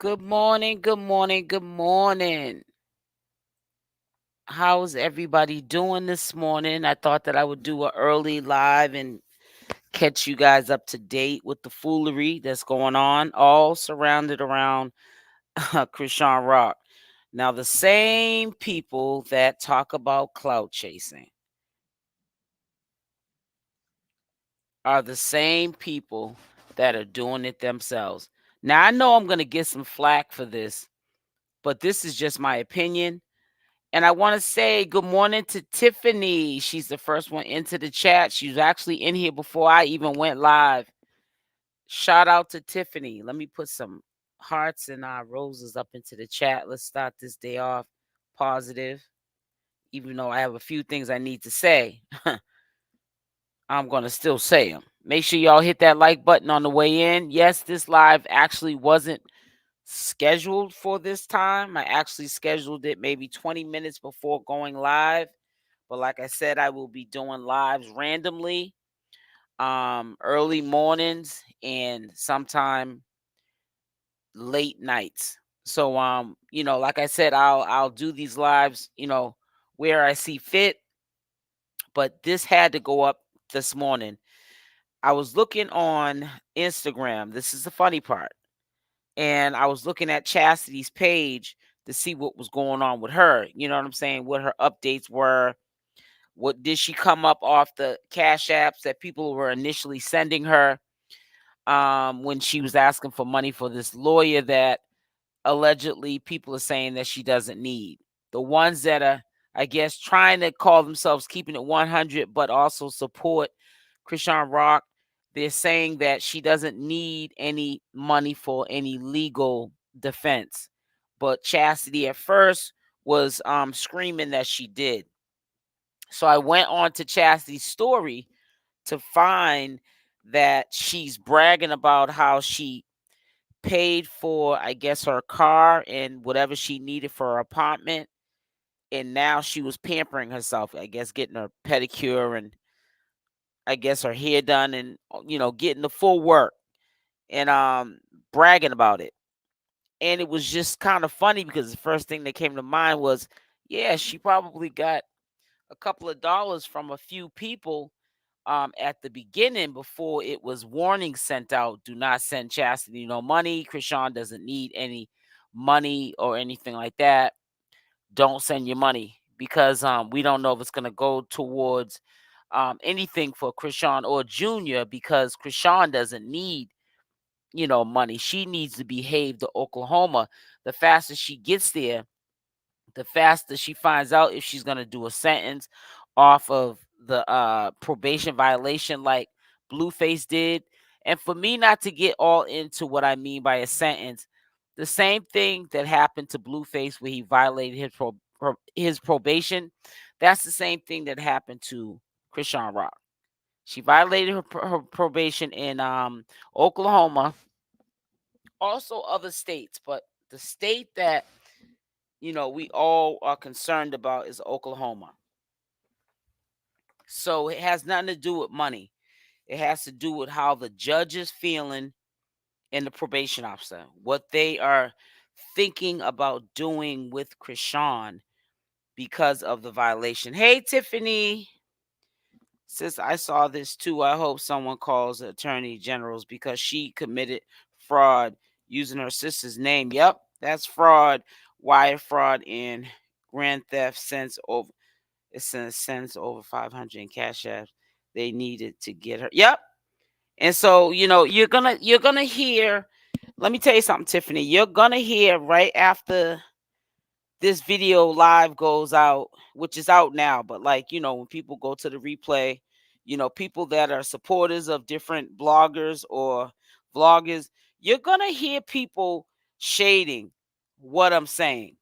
Good morning, good morning, good morning. How's everybody doing this morning? I thought that I would do an early live and catch you guys up to date with the foolery that's going on, all surrounded around Chrisean Rock. Now, the same people that talk about clout chasing are the same people that are doing it themselves. Now, I know I'm going to get some flack for this, but this is just my opinion. And I want to say good morning to Tiffany. She's the first one into the chat. She was actually in here before I even went live. Shout out to Tiffany. Let me put some hearts and roses up into the chat. Let's start this day off positive. Even though I have a few things I need to say, I'm going to still say them. Make sure y'all hit that like button on the way in. Yes, this live actually wasn't scheduled for this time. I actually scheduled it maybe 20 minutes before going live. But like I said, I will be doing lives randomly, early mornings and sometime late nights. So like I said, I'll do these lives, where I see fit. But this had to go up this morning. I was looking on Instagram. This is the funny part. And I was looking at Chastity's page to see what was going on with her. You know what I'm saying? What her updates were. What did she come up off the cash apps that people were initially sending her when she was asking for money for this lawyer that allegedly people are saying that she doesn't need. The ones that are, I guess, trying to call themselves keeping it 100, but also support Chrisean Rock, they're saying that she doesn't need any money for any legal defense. But Chastity at first was screaming that she did. So I went on to Chastity's story to find that she's bragging about how she paid for, I guess, her car and whatever she needed for her apartment. And now she was pampering herself, I guess, getting her pedicure and I guess her hair done and, getting the full work and bragging about it. And it was just kind of funny because the first thing that came to mind was, yeah, she probably got a couple of dollars from a few people at the beginning before it was warnings sent out. Do not send Chastity no money. Chrisean doesn't need any money or anything like that. Don't send your money because we don't know if it's going to go towards anything for Chrisean or Junior because Chrisean doesn't need money. She needs to behave to Oklahoma. The faster she gets there, the faster she finds out if she's going to do a sentence off of the probation violation like Blueface did. And for me not to get all into what I mean by a sentence, the same thing that happened to Blueface where he violated his probation, that's the same thing that happened to Chrisean Rock. She violated her probation in Oklahoma, also other states, but the state that we all are concerned about is Oklahoma. So it has nothing to do with money. It has to do with how the judge is feeling and the probation officer, what they are thinking about doing with Chrisean because of the violation. Hey, Tiffany. Sis, I saw this too. I hope someone calls the attorney generals because she committed fraud using her sister's name. Yep, that's fraud, wire fraud, and grand theft since over. It sends over 500 in cash apps. They needed to get her. Yep. And so you're gonna hear. Let me tell you something, Tiffany. You're gonna hear right after this video live goes out, which is out now, but when people go to the replay, people that are supporters of different bloggers or vloggers, you're going to hear people shading what I'm saying.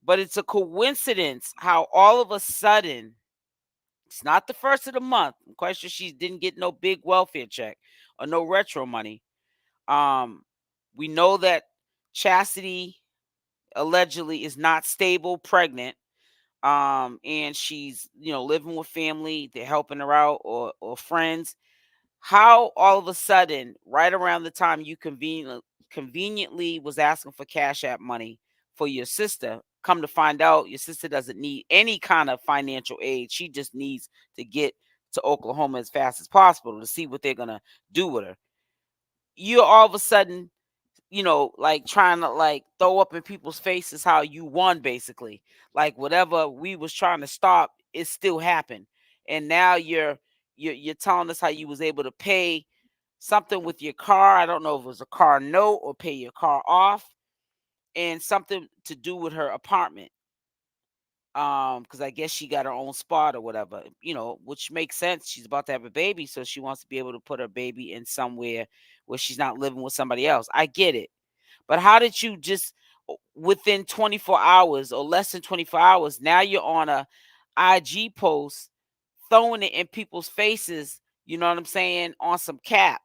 But it's a coincidence how all of a sudden, it's not the first of the month. I'm quite sure she didn't get no big welfare check or no retro money. Um, we know that Chastity allegedly is not stable, pregnant, and she's living with family, they're helping her out or friends. How all of a sudden, right around the time you conveniently was asking for Cash App money for your sister. Come to find out, your sister doesn't need any kind of financial aid. She just needs to get to Oklahoma as fast as possible to see what they're going to do with her. You're all of a sudden, like trying to like throw up in people's faces how you won, basically. Like whatever we was trying to stop, it still happened. And now you're telling us how you was able to pay something with your car. I don't know if it was a car note or pay your car off, and something to do with her apartment. Because I guess she got her own spot or whatever, which makes sense. She's about to have a baby, so she wants to be able to put her baby in somewhere where she's not living with somebody else. I get it. But how did you just within 24 hours or less than 24 hours, now you're on a IG post throwing it in people's faces, you know what I'm saying, on some cap?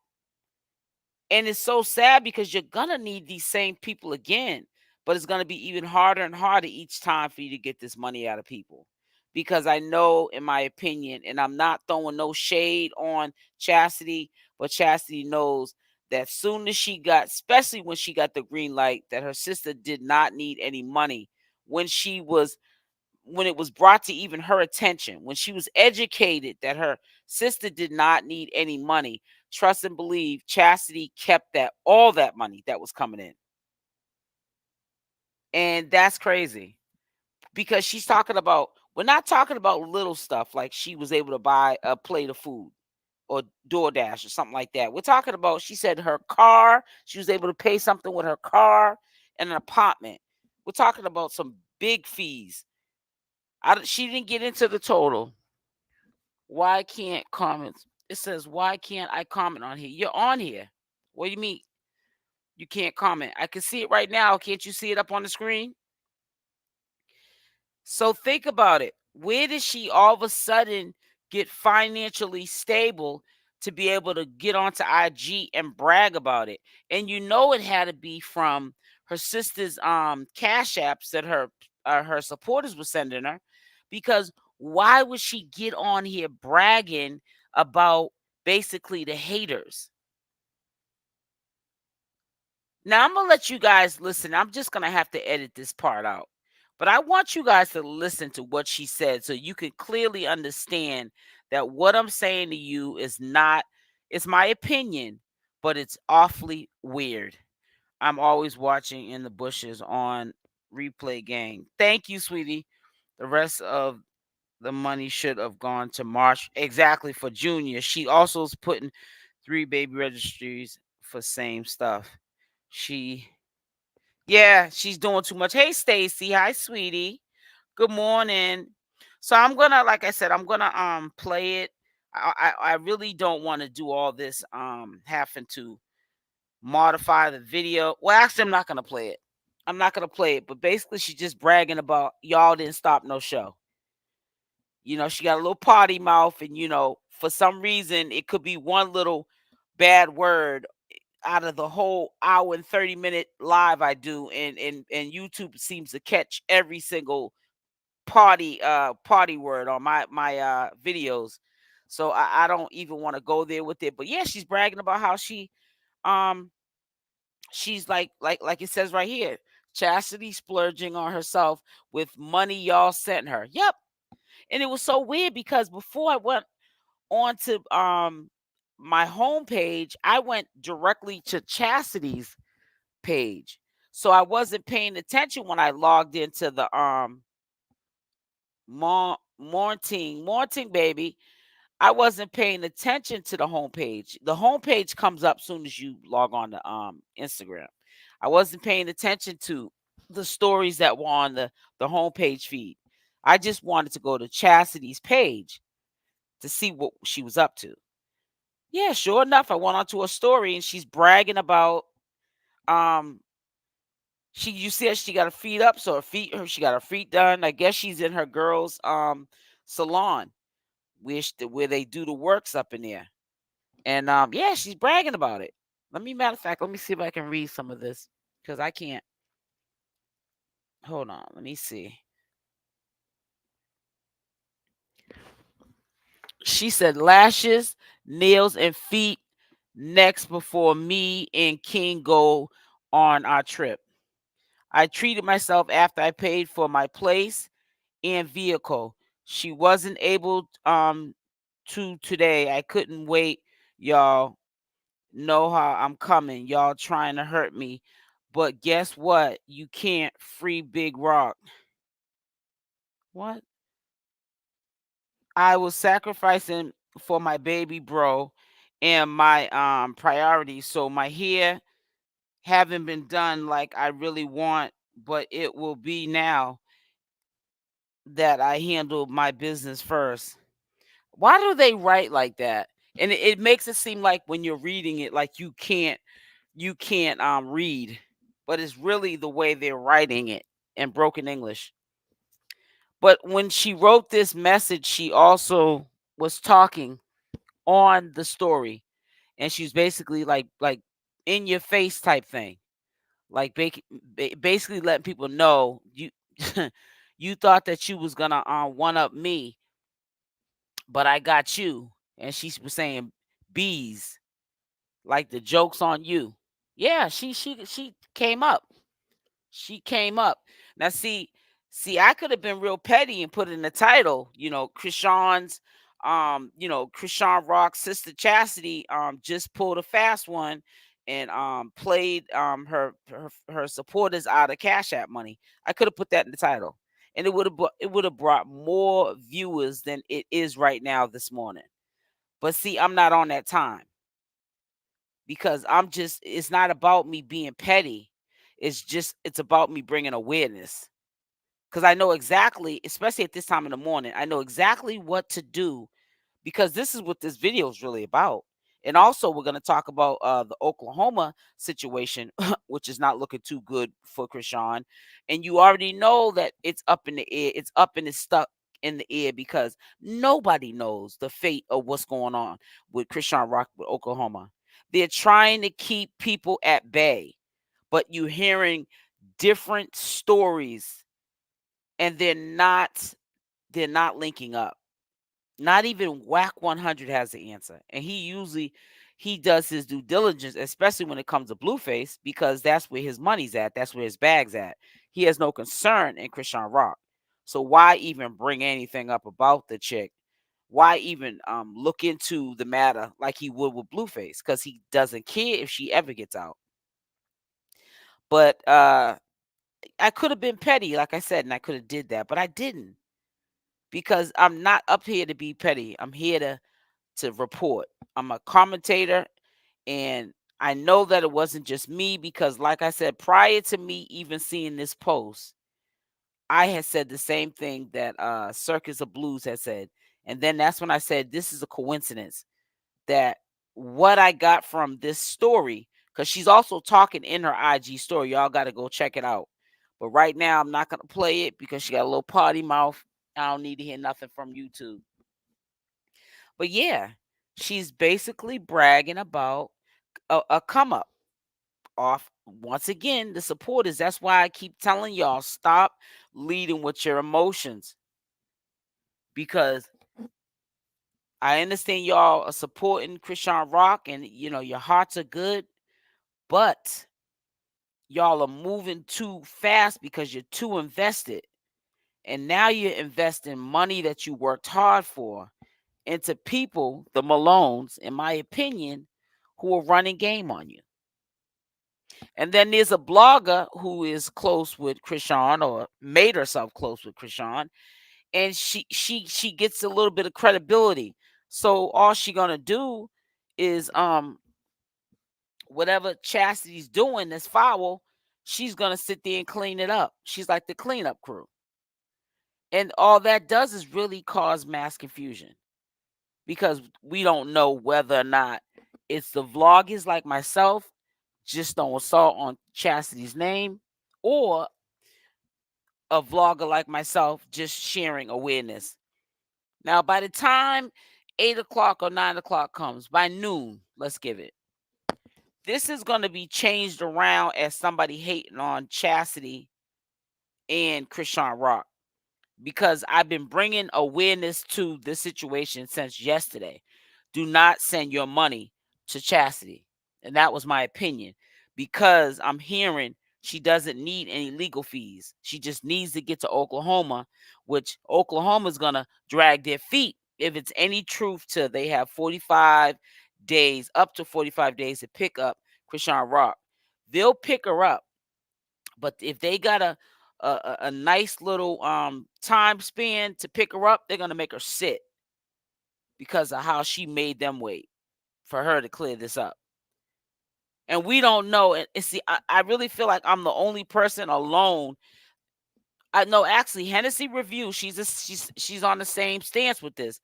And it's so sad because you're gonna need these same people again, but it's gonna be even harder and harder each time for you to get this money out of people. Because I know, in my opinion, and I'm not throwing no shade on Chastity, but Chastity knows that soon as she got, especially when she got the green light, that her sister did not need any money when when it was brought to even her attention, when she was educated that her sister did not need any money, trust and believe, Chastity kept all that money that was coming in. And that's crazy because she's talking about, we're not talking about little stuff like she was able to buy a plate of food or DoorDash or something like that. We're talking about, she said her car, she was able to pay something with her car and an apartment. We're talking about some big fees. She didn't get into the total. Why can't comments? It says, why can't I comment on here? You're on here. What do you mean you can't comment? I can see it right now. Can't you see it up on the screen? So think about it. Where did she all of a sudden get financially stable to be able to get onto IG and brag about it? And it had to be from her sister's cash apps that her supporters were sending her. Because why would she get on here bragging about basically the haters? Now I'm gonna let you guys listen. I'm just gonna have to edit this part out. But I want you guys to listen to what she said so you can clearly understand that what I'm saying to you is not, it's my opinion, but it's awfully weird. I'm always watching in the bushes on Replay Gang. Thank you, sweetie. The rest of the money should have gone to March. Exactly, for Junior. She also is putting 3 baby registries for same stuff. Yeah, she's doing too much. Hey, Stacy. Hi, sweetie. Good morning. So I'm gonna, like I said, I'm gonna play it. I really don't want to do all this having to modify the video. Well, actually, I'm not gonna play it. I'm not gonna play it. But basically, she's just bragging about y'all didn't stop no show. She got a little potty mouth, and for some reason, it could be one little bad word out of the whole hour and 30-minute live I do, and YouTube seems to catch every single party word on my videos. So I don't even want to go there with it. But yeah, she's bragging about how um she's like it says right here, Chastity splurging on herself with money y'all sent her. Yep. And it was so weird because before I went on to my homepage, I went directly to Chastity's page. So I wasn't paying attention when I logged into the morning baby. I wasn't paying attention to the homepage. The homepage comes up soon as you log on to Instagram. I wasn't paying attention to the stories that were on the homepage feed. I just wanted to go to Chastity's page to see what she was up to. Yeah, sure enough, I went onto a story and she's bragging about um you see her, she got her feet up, so she got her feet done. I guess she's in her girls salon where they do the works up in there. And yeah, she's bragging about it. Matter of fact, let me see if I can read some of this because I can't. Hold on, let me see. She said lashes, nails, and feet next before me and King go on our trip. I treated myself after I paid for my place and vehicle. She wasn't able to today. I couldn't wait. Y'all know how I'm coming. Y'all trying to hurt me. But guess what? You can't free Big Rock. What? I was sacrificing for my baby bro and my priorities. So my hair haven't been done like I really want, but it will be now that I handle my business first. Why do they write like that? And it makes it seem like when you're reading it, like you can't read, but it's really the way they're writing it in broken English. But when she wrote this message, she also was talking on the story, and she's basically like in your face type thing, like basically letting people know you you thought that you was gonna one up me, but I got you. And she was saying bees, like the joke's on you. Yeah, she came up. She came up. Now see, I could have been real petty and put in the title, Chrisean Rock Sister Chastity just pulled a fast one and played her supporters out of Cash App money. I could have put that in the title. And it would have brought more viewers than it is right now this morning. But see, I'm not on that time because it's not about me being petty. It's about me bringing awareness. Because I know exactly, especially at this time in the morning, I know exactly what to do, because this is what this video is really about. And also, we're going to talk about the Oklahoma situation, which is not looking too good for Chrisean. And you already know that it's up in the air. It's up and it's stuck in the air because nobody knows the fate of what's going on with Chrisean Rock with Oklahoma. They're trying to keep people at bay, but you're hearing different stories, and they're not linking up. Not even Wack 100 has the answer. And he does his due diligence, especially when it comes to Blueface, because that's where his money's at. That's where his bag's at. He has no concern in Chrisean Rock. So why even bring anything up about the chick? Why even look into the matter like he would with Blueface? Because he doesn't care if she ever gets out. But I could have been petty, like I said, and I could have did that, but I didn't, because I'm not up here to be petty. I'm here to report. I'm a commentator, and I know that it wasn't just me, because like I said, prior to me even seeing this post, I had said the same thing that Circus of Blues had said. And then that's when I said this is a coincidence that what I got from this story, because she's also talking in her IG story. Y'all got to go check it out. But right now, I'm not going to play it because she got a little potty mouth. I don't need to hear nothing from YouTube. But yeah, she's basically bragging about a come up off. Once again, the supporters. That's why I keep telling y'all, stop leading with your emotions, because I understand y'all are supporting Chrisean Rock, and your hearts are good, but y'all are moving too fast because you're too invested. And now you're investing money that you worked hard for into people, the Malones, in my opinion, who are running game on you. And then there's a blogger who is close with Chrisean, or made herself close with Chrisean, and she gets a little bit of credibility. So all she gonna do is whatever Chastity's doing that's foul, she's gonna sit there and clean it up. She's like the cleanup crew. And all that does is really cause mass confusion, because we don't know whether or not it's the vloggers like myself just don't assault on Chastity's name, or a vlogger like myself just sharing awareness. Now, by the time 8 o'clock or 9 o'clock comes, by noon, let's give it, this is going to be changed around as somebody hating on Chastity and Chrisean Rock, because I've been bringing awareness to this situation since yesterday. Do not send your money to Chastity. And that was my opinion, because I'm hearing she doesn't need any legal fees. She just needs to get to Oklahoma, which Oklahoma is going to drag their feet if it's any truth to they have 45 days, up to 45 days to pick up Chrisean Rock. They'll pick her up. But if they got a nice little time span to pick her up, they're going to make her sit because of how she made them wait for her to clear this up. And we don't know. And see, I really feel like I'm the only person alone. I know actually Hennessy Review, she's on the same stance with this.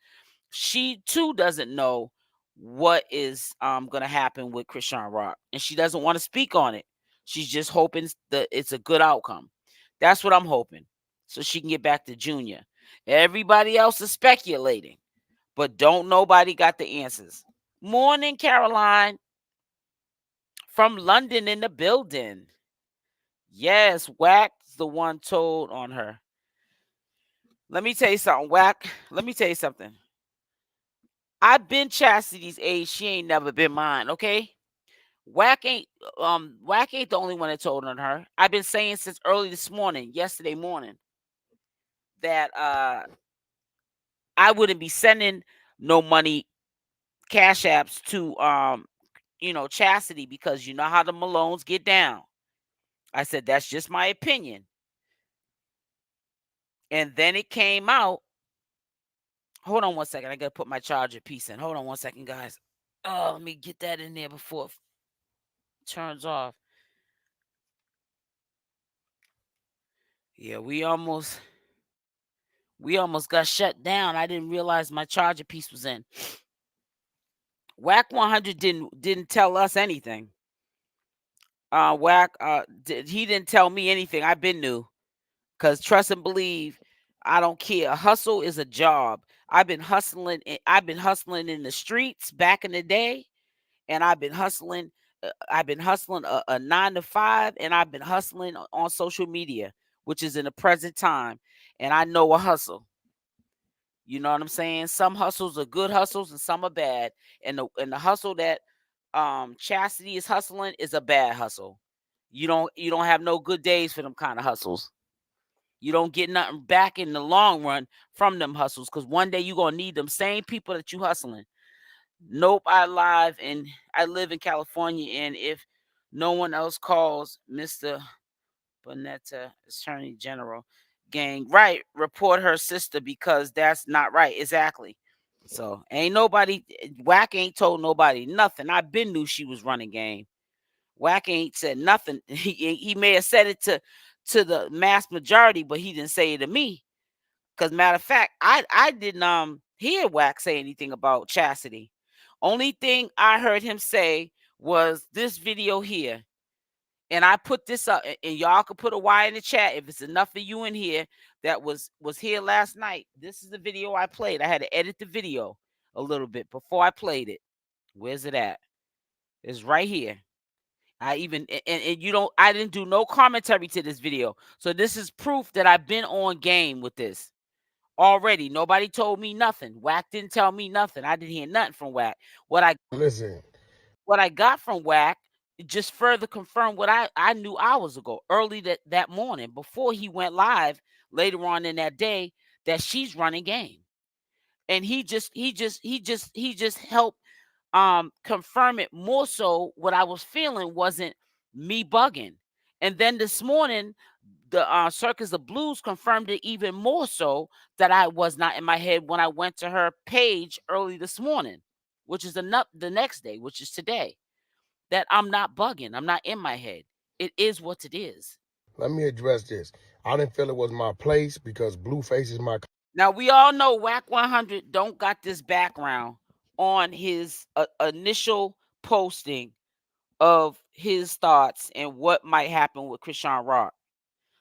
She too doesn't know what is gonna happen with Chrisean Rock. And she doesn't want to speak on it. She's just hoping that it's a good outcome. That's what I'm hoping. So she can get back to Junior. Everybody else is speculating, but don't nobody got the answers. Morning, Caroline. From London in the building. Yes, Wack's the one told on her. Let me tell you something, Wack. Let me tell you something. I've been Chastity's age. She ain't never been mine, okay? Wack ain't the only one that told on her. I've been saying since early this morning, yesterday morning, that I wouldn't be sending no money, cash apps to Chastity, because you know how the Malones get down. I said that's just my opinion. And then it came out. Hold on one second. I gotta put my charger piece in. Hold on one second, guys. Oh, let me get that in there before it turns off. Yeah, we almost got shut down. I didn't realize my charger piece was in. Wack 100 didn't tell us anything. Wack he didn't tell me anything. I've been new. Cause trust and believe, I don't care. Hustle is a job. I've been hustling in the streets back in the day, and I've been hustling a 9 to 5, and I've been hustling on social media, which is in the present time, and I know a hustle. You know what I'm saying? Some hustles are good hustles and some are bad. And the hustle that Chastity is hustling is a bad hustle. You don't have no good days for them kind of hustles. You don't get nothing back in the long run from them hustles, because one day you're gonna need them same people that you hustling. Nope, I live in California, and if no one else calls Mr. Bonetta, Attorney General, gang, right, report her sister, because that's not right. Exactly. So ain't nobody, Wack ain't told nobody nothing. I been knew she was running game. Wack ain't said nothing. He may have said it to the mass majority, but he didn't say it to me. Cause matter of fact, I didn't hear Wack say anything about Chastity. Only thing I heard him say was this video here. And I put this up, and y'all could put a Y in the chat if it's enough of you in here that was here last night. This is the video I played. I had to edit the video a little bit before I played it. Where's it at? It's right here. I didn't do no commentary to this video. So this is proof that I've been on game with this already. Nobody told me nothing. Wack didn't tell me nothing. I didn't hear nothing from Wack. What I got from Wack just further confirmed what I knew hours ago, early that morning, before he went live later on in that day, that she's running game. And he just helped confirm it more. So what I was feeling wasn't me bugging. And then this morning, the Circus of Blues confirmed it even more so, that I was not in my head when I went to her page early this morning, which is the next day, which is today, that I'm not bugging. I'm not in my head. It is what it is. Let me address this. I didn't feel it was my place because Blueface is my. Now, we all know Wack 100 don't got this background on his initial posting of his thoughts and what might happen with Chrisean Rock.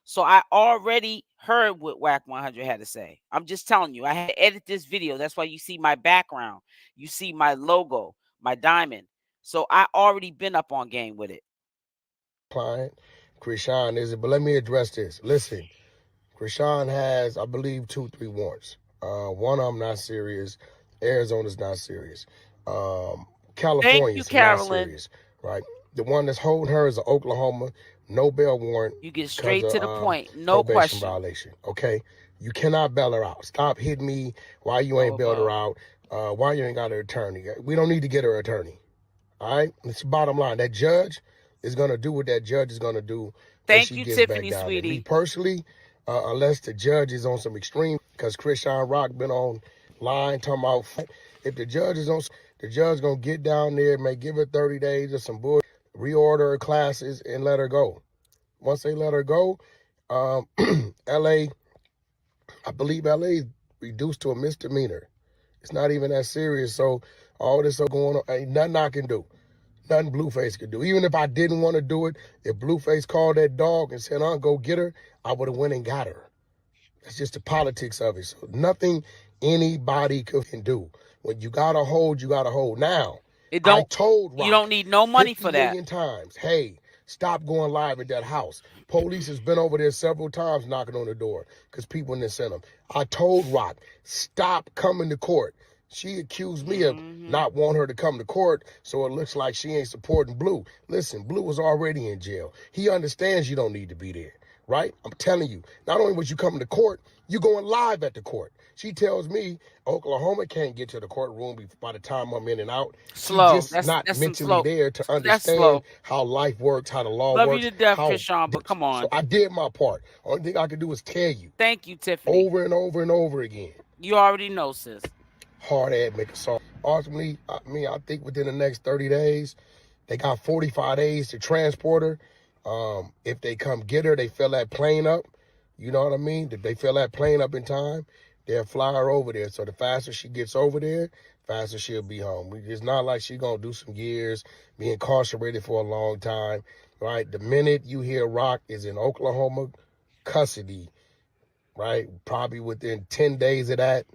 So I already heard what Wack 100 had to say. I'm just telling you, I had to edit this video. That's why you see my background. You see my logo, my diamond. So I already been up on game with it. Client, Chrisean is it? But let me address this. Listen, Chrisean has, I believe, 2-3 warrants. One of them not serious. Arizona's not serious. Thank you, California's not Carolyn. serious, right? The one that's holding her is an Oklahoma no bail warrant You get because straight of to the point, no probation question. violation. Okay, you cannot bail her out. Stop hitting me. Why you ain't bailed her out? Why you ain't got her attorney? We don't need to get her attorney. All right, it's the bottom line. That judge is gonna do what that judge is gonna do when Thank she you, gets back Tiffany, down there. Me sweetie. personally, unless the judge is on some extreme, because Chrisean Rock been on line talking about if the judge is on, the judge gonna get down there, may give her 30 days or some bull, reorder her classes and let her go. Once they let her go, LA, I believe LA is reduced to a misdemeanor. It's not even that serious. So all this stuff going on, ain't nothing I can do. Nothing Blueface could do. Even if I didn't want to do it, if Blueface called that dog and said, go get her, I would have went and got her. That's just the politics of it. So nothing anybody can do. When you got to hold, you got to hold. Now, I told You don't Rock need no money 50 for that. million times, hey, stop going live at that house. Police has been over there several times knocking on the door because people didn't send them. I told Rock, stop coming to court. She accused me of not wanting her to come to court, so it looks like she ain't supporting Blue. Listen, Blue was already in jail. He understands you don't need to be there, right? I'm telling you, not only was you coming to court, you going live at the court. She tells me Oklahoma can't get to the courtroom by the time I'm in and out. She Slow. just not That's some mentally slow. there to That's understand slow. how life works, how the law Love you works, to death, how. Chrisean, but come So on. I did my part. Only thing I can do is tell you Thank you, Tiffany. over and over and over again. You already know, sis. Hard ad make a song. Ultimately, I think within the next 30 days, they got 45 days to transport her. If they come get her, they fill that plane up. You know what I mean? If they fill that plane up in time, they'll fly her over there. So the faster she gets over there, faster she'll be home. It's not like she's going to do some years, be incarcerated for a long time, right? The minute you hear Rock is in Oklahoma custody, right? Probably within 10 days of that,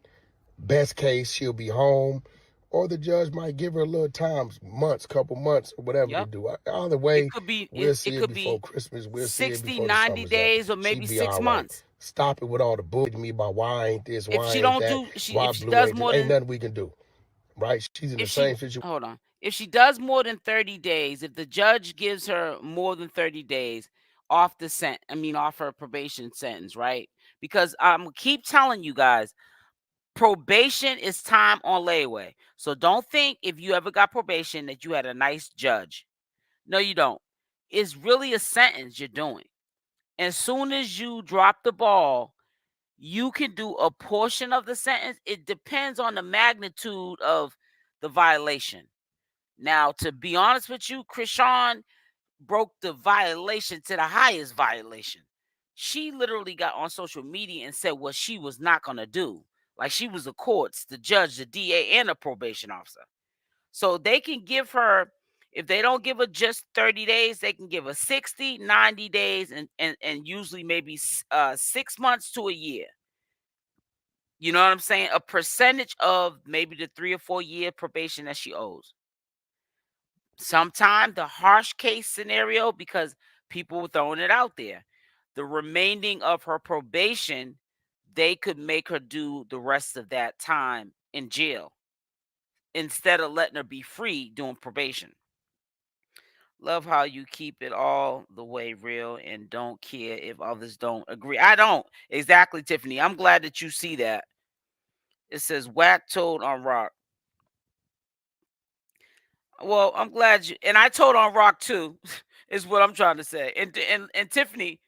best case, she'll be home. Or the judge might give her a little time, months, couple months, or whatever to Yep. do. Either It way, could be we'll it see it could before be Christmas. We'll see it 60, before the 90 summer's up. days or She maybe be 6 all right. months. Stop it with all the bullshit me about why ain't this, If why she ain't don't that, do she why if she Blue does ain't this. more Ain't than nothing we can do, right? She's in the if same she situation. hold on. If she does more than 30 days, if the judge gives her more than 30 days off off her probation sentence, right? Because I'm keep telling you guys, probation is time on layaway. So don't think if you ever got probation that you had a nice judge. No, you don't. It's really a sentence you're doing. As soon as you drop the ball, you can do a portion of the sentence. It depends on the magnitude of the violation. Now, to be honest with you, Chrisean broke the violation to the highest violation. She literally got on social media and said what she was not going to do. Like she was the courts, the judge, the DA, and a probation officer. So they can give her, if they don't give her just 30 days, they can give her 60, 90 days, and usually maybe 6 months to a year. You know what I'm saying? A percentage of maybe the 3 or 4 year probation that she owes. Sometimes the harsh case scenario, because people were throwing it out there, the remaining of her probation, they could make her do the rest of that time in jail instead of letting her be free doing probation. Love how you keep it all the way real and don't care if others don't agree. I don't. Exactly, Tiffany. I'm glad that you see that. It says Wack told on Rock. Well, I'm glad you and I told on Rock too, is what I'm trying to say. And Tiffany,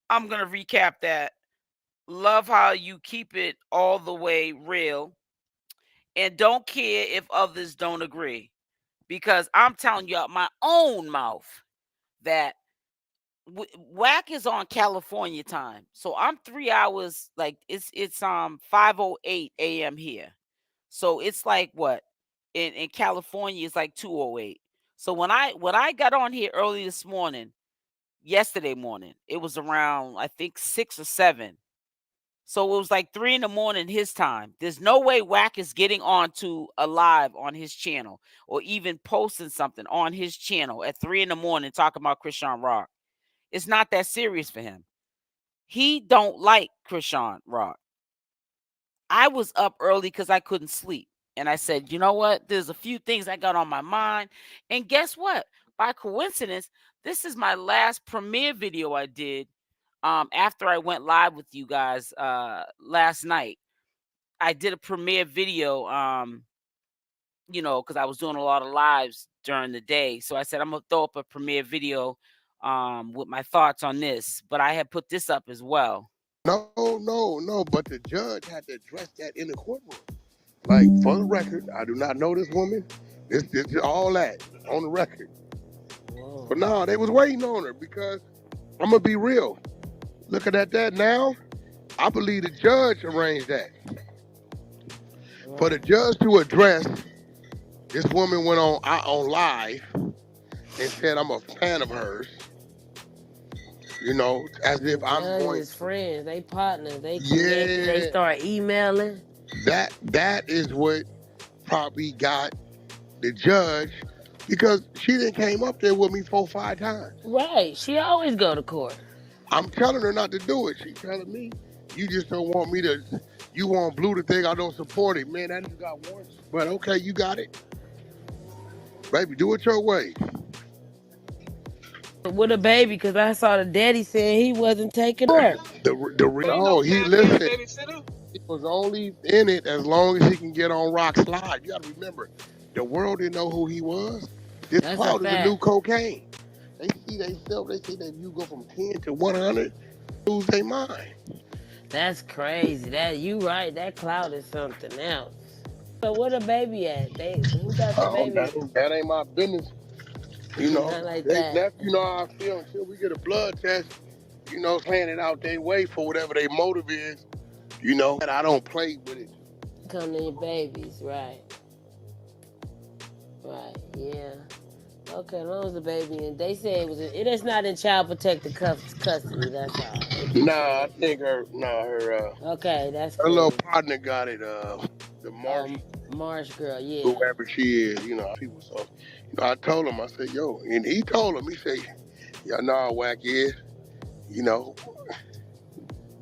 I'm gonna recap that. Love how you keep it all the way real and don't care if others don't agree. Because I'm telling you out my own mouth that Wack is on California time. So I'm 3 hours, like it's 5:08 a.m. here. So it's like what? In California it's like 2:08. So when I got on here early this morning, yesterday morning, it was around I think 6 or 7. So it was like 3 in the morning his time. There's no way Wack is getting on to a live on his channel or even posting something on his channel at 3 in the morning talking about Chrisean Rock. It's not that serious for him. He don't like Chrisean Rock. I was up early because I couldn't sleep. And I said, you know what? There's a few things I got on my mind. And guess what? by coincidence, this is my last premiere video I did after I went live with you guys last night. I did a premiere video, because I was doing a lot of lives during the day. So I said I'm gonna throw up a premiere video with my thoughts on this. But I had put this up as well. No. But the judge had to address that in the courtroom. Like, for the record, I do not know this woman. This all that on the record. Whoa. But no, they was waiting on her because I'm gonna be real. Looking at that now, I believe the judge arranged that. For the judge to address, this woman went on live and said I'm a fan of hers. As if I'm going. His friends, they partners, they Yeah. connected, they start emailing. That is what probably got the judge, because she done came up there with me 4 or 5 times. Right, she always go to court. I'm telling her not to do it. She telling me, you just don't want me to. You want Blue to think I don't support it, man. That nigga got warrants. But okay, you got it, baby. Do it your way. With a baby, because I saw the daddy saying he wasn't taking her. He listen. He was only in it as long as he can get on Rock's live. You got to remember, the world didn't know who he was. This That's cloud a is the new fact. cocaine. They see themselves. They see that you go from 10 to 100, lose their mind. That's crazy. That you right. That cloud is something else. So where the baby at? Who got the baby? That ain't my business. Not like that. You know how I feel until we get a blood test. Playing it out their way for whatever their motive is. And I don't play with it. Come to your babies, right? Right. Yeah. Okay, as long as the baby, and they say it is not in child protective custody. That's all. Nah, I think her Okay, that's her cool. little partner got it. The Marsh, Marsh girl, yeah. whoever she is, people. So, I told him, I said, yo, and he told him, he said, y'all know how Wack is, y'all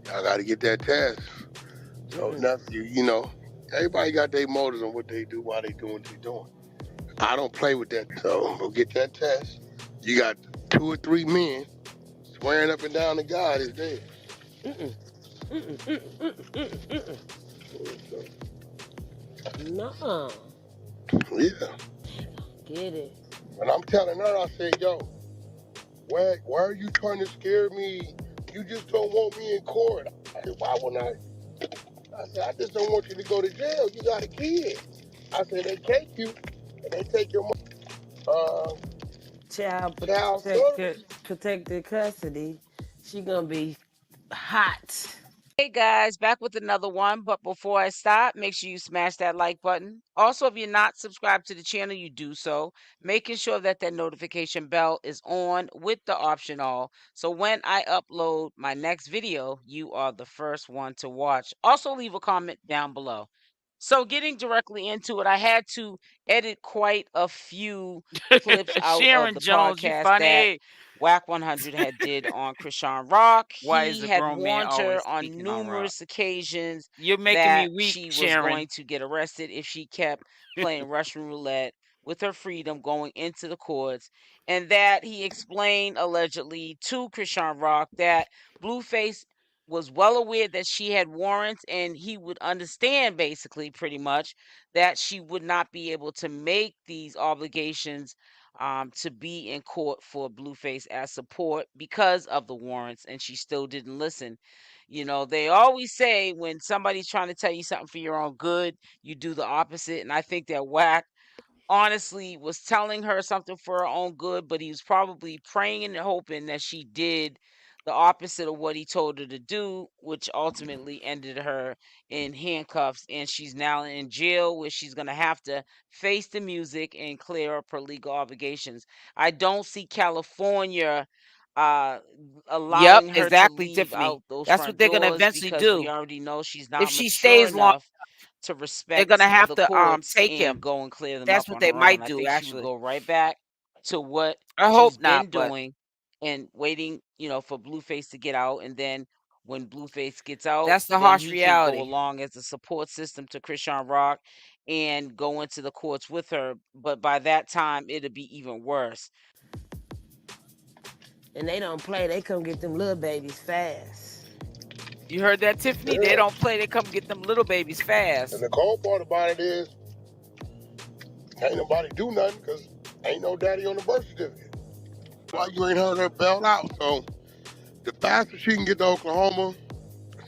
got to get that test. So nothing, everybody got their motives on what they do, why they doing what they doing. I don't play with that. So go get that test. You got 2 or 3 men swearing up and down to God is dead. No. Yeah. Get it. And I'm telling her, I said, yo, why are you trying to scare me? You just don't want me in court. I said, why wouldn't I? I said, I just don't want you to go to jail. You got a kid. I said, they take you and they take your Child protected custody. She gonna be hot. Hey guys, back with another one. But before I start, make sure you smash that like button. Also, if you're not subscribed to the channel, you do so, making sure that notification bell is on with the option all. So when I upload my next video, you are the first one to watch. Also, leave a comment down below. So getting directly into it, I had to edit quite a few clips out of Sharon the Jones, you podcast that funny. Wack 100 had did on Chrisean Rock. Why is He a had grown man warned her always on speaking on Rock? numerous occasions You're making me that weak, she was Sharon. going to get arrested if she kept playing Russian roulette with her freedom going into the courts, and that he explained allegedly to Chrisean Rock that Blueface was well aware that she had warrants, and he would understand basically pretty much that she would not be able to make these obligations to be in court for Blueface as support because of the warrants, and she still didn't listen. They always say when somebody's trying to tell you something for your own good, you do the opposite. And I think that Wack honestly was telling her something for her own good, but he was probably praying and hoping that she did the opposite of what he told her to do, which ultimately ended her in handcuffs. And she's now in jail where she's going to have to face the music and clear up her legal obligations. I don't see California uh Yep, allowing her to exactly, leave Tiffany. out those That's what front they're gonna doors eventually because we do. already know she's If not she mature stays long, enough to they're gonna respect have the to courts take and him. go and clear them That's up what on they her own. might I do, think she would actually. go right back to what I hope she's not, been but doing and waiting, for Blueface to get out. And then when Blueface gets out, that's the then harsh he can go reality. along as a support system to Chrisean Rock and go into the courts with her. But by that time, it'll be even worse. And they don't play. They come get them little babies fast. You heard that, Tiffany? They Yeah. don't play. They come get them little babies And fast. the cold part about it is, ain't nobody do nothing because ain't no daddy on the birth certificate. Why you ain't heard her bailed out? So the faster she can get to Oklahoma,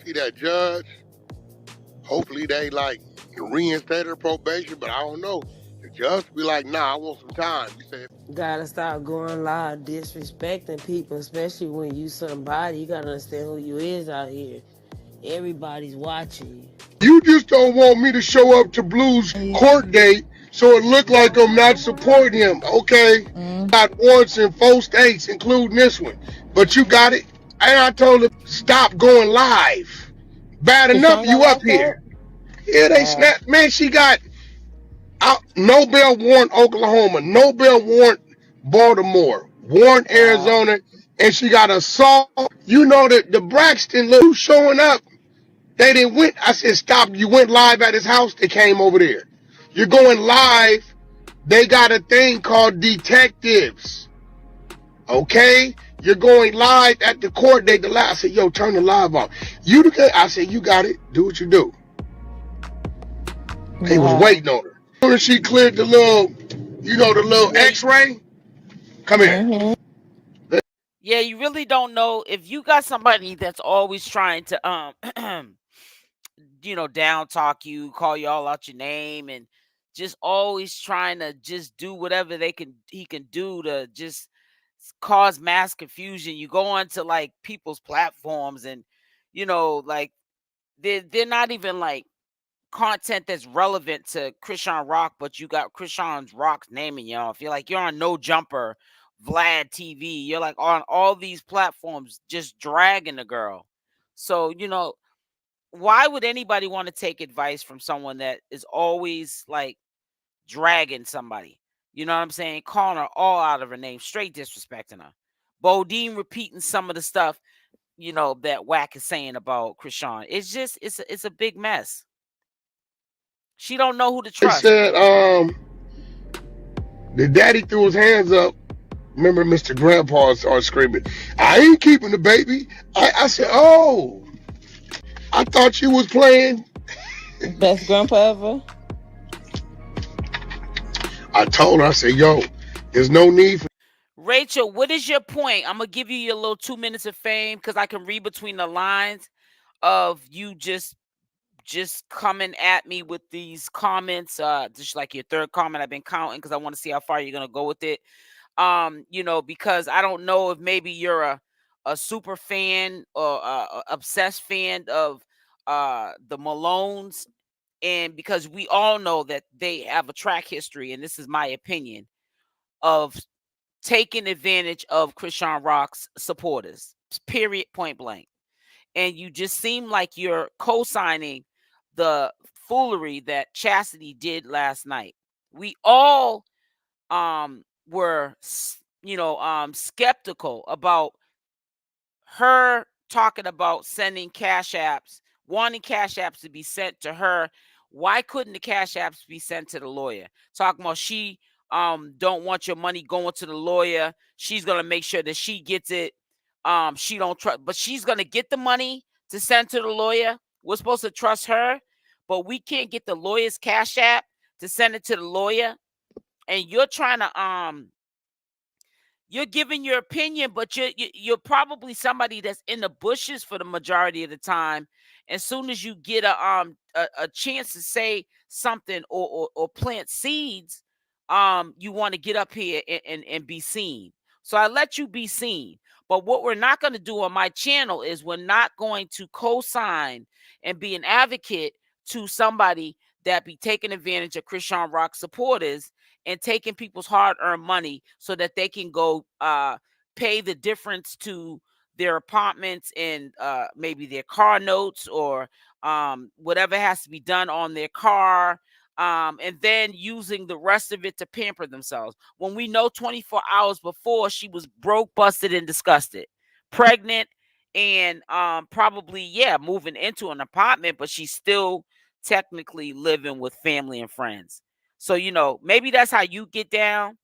see that judge, hopefully they like reinstate her probation, but I don't know. The judge be like, nah, I want some time. You say, Gotta stop going live, disrespecting people, especially when you somebody. You gotta understand who you is out here. Everybody's watching you. you just don't want me to show up to Blue's court date so it look like I'm not supporting him. Okay. Got warrants in 4 states, including this one. But you got it. And I told him, stop going live. Bad enough Chrisean got you up locked up? here. Yeah, they Wow. snapped. Man, she got out, no bail warrant Oklahoma, no bail warrant Baltimore, warrant Wow. Arizona, and she got assault. You know that the Braxton look showing up. They didn't went. I said, stop. You went live at his house. They came over there. You're going live. They got a thing called detectives. Okay? You're going live at the court date. I said, yo, turn the live off. I said, you got it. Do what you do. They was Wow. waiting on her. As soon as she cleared the little, the little Yeah, x-ray, come here. Mm-hmm. yeah. You really don't know if you got somebody that's always trying to down talk you, call you all out your name, and just always trying to just do whatever he can do to just cause mass confusion. You go onto like people's platforms and like they're not even like content that's relevant to Chrisean Rock, but you got Chrisean Rock's name in your off. You're like you're on No Jumper, Vlad TV. You're like on all these platforms just dragging the girl. So, why would anybody want to take advice from someone that is always like dragging somebody? You know what I'm saying? Calling her all out of her name, straight disrespecting her. Bodine repeating some of the stuff, that Wack is saying about Chrisean. It's just it's a big mess. She don't know who to They trust. said, the daddy threw his hands up. Remember, Mr. Grandpa started screaming, I ain't keeping the baby. I said, oh, I thought you was playing. Best grandpa ever? I told her, I said, yo, there's no need for Rachel, what is your point? I'm gonna give you your little 2 minutes of fame because I can read between the lines of you just coming at me with these comments. Just like your third comment, I've been counting because I want to see how far you're gonna go with it. Because I don't know if maybe you're a super fan or obsessed fan of the Malones, and because we all know that they have a track history, and this is my opinion, of taking advantage of Chrisean Rock's supporters. Period, point blank. And you just seem like you're co-signing the foolery that Chastity did last night. We all were skeptical about her talking about sending cash apps, wanting cash apps to be sent to her. Why couldn't the cash apps be sent to the lawyer? Talking about she don't want your money going to the lawyer. She's gonna make sure that she gets it. She don't trust, but she's gonna get the money to send to the lawyer. We're supposed to trust her, but we can't get the lawyer's cash app to send it to the lawyer. And you're trying to you're giving your opinion, but you're probably somebody that's in the bushes for the majority of the time. As soon as you get a chance to say something or plant seeds, you want to get up here and be seen. So I let you be seen. But what we're not going to do on my channel is we're not going to co-sign and be an advocate to somebody that be taking advantage of Chrisean Rock supporters and taking people's hard-earned money so that they can go pay the difference to their apartments and maybe their car notes or whatever has to be done on their car, and then using the rest of it to pamper themselves. When we know 24 hours before she was broke, busted, and disgusted, pregnant, and probably, yeah, moving into an apartment, but she's still technically living with family and friends. So, maybe that's how you get down.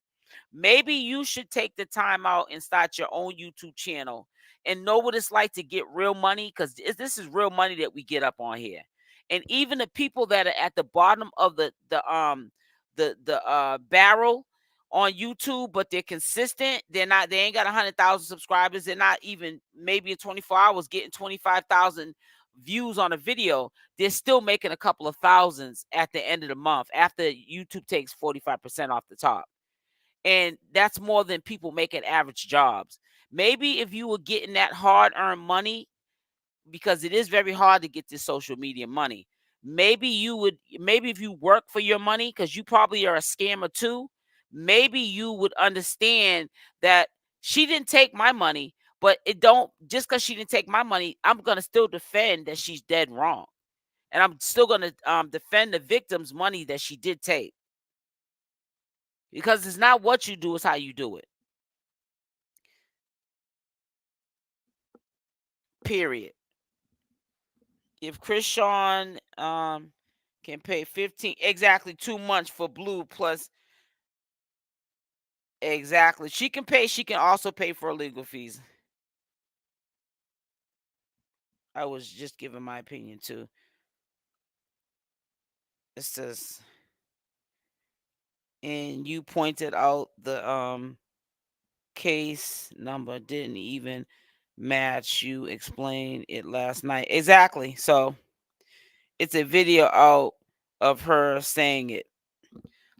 Maybe you should take the time out and start your own YouTube channel and know what it's like to get real money, because this is real money that we get up on here. And even the people that are at the bottom of the barrel on YouTube, but they're consistent. They ain't got 100,000 subscribers. They're not even maybe in 24 hours getting 25,000 views on a video. They're still making a couple of thousands at the end of the month after YouTube takes 45% off the top. And that's more than people making average jobs. Maybe if you were getting that hard-earned money, because it is very hard to get this social media money, maybe if you work for your money, because you probably are a scammer too, maybe you would understand that she didn't take my money, but it don't, just because she didn't take my money, I'm going to still defend that she's dead wrong. And I'm still going to defend the victim's money that she did take. Because it's not what you do, it's how you do it. Period. If Chrisean can pay 15, exactly 2 months for Blue plus, exactly. She can also pay for legal fees. I was just giving my opinion too. It says, and you pointed out the case number didn't even match. You explained it last night. Exactly. So it's a video out of her saying it.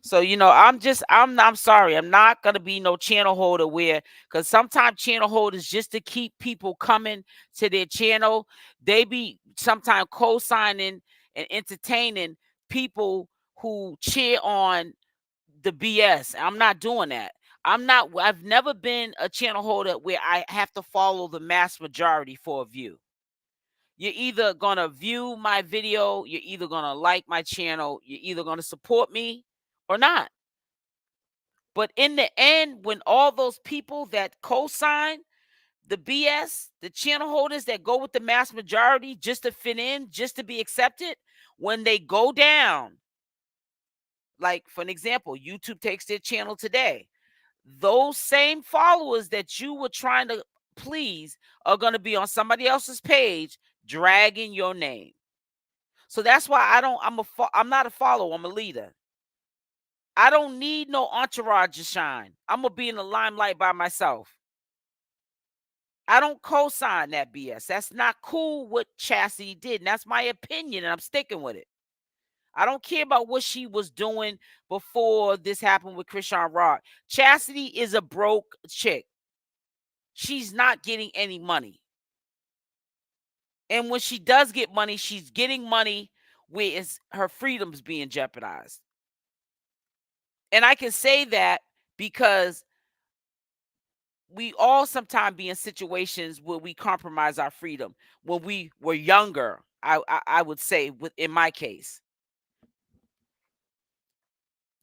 So, I'm sorry. I'm not going to be no channel holder because sometimes channel holders, just to keep people coming to their channel, they be sometimes co-signing and entertaining people who cheer on the BS. I'm not doing that. I've never been a channel holder where I have to follow the mass majority for a view. You're either going to view my video, you're either going to like my channel, you're either going to support me or not. But in the end, when all those people that co-sign the BS, the channel holders that go with the mass majority just to fit in, just to be accepted, when they go down, like for an example, YouTube takes their channel today, those same followers that you were trying to please are going to be on somebody else's page dragging your name. So that's why I'm not a follower, I'm a leader. I don't need no entourage to shine. I'm going to be in the limelight by myself. I don't co-sign that BS. That's not cool what Chastity did. And that's my opinion, and I'm sticking with it. I don't care about what she was doing before this happened with Chrisean Rock. Chastity is a broke chick. She's not getting any money. And when she does get money, she's getting money where her freedom's being jeopardized. And I can say that because we all sometimes be in situations where we compromise our freedom. When we were younger, I would say, in my case,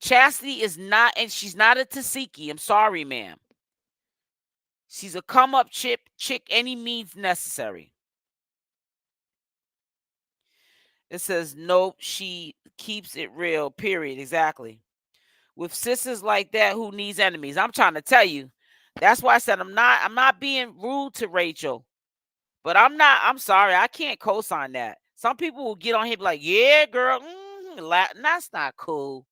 Chastity is not, and she's not a Tasiki. I'm sorry, ma'am. She's a come-up chick, any means necessary. It says, nope, she keeps it real, period. Exactly. With sisters like that, who needs enemies? I'm trying to tell you. That's why I said I'm not being rude to Rachel. But I'm sorry, I can't co-sign that. Some people will get on here and be like, yeah, girl, that's not cool.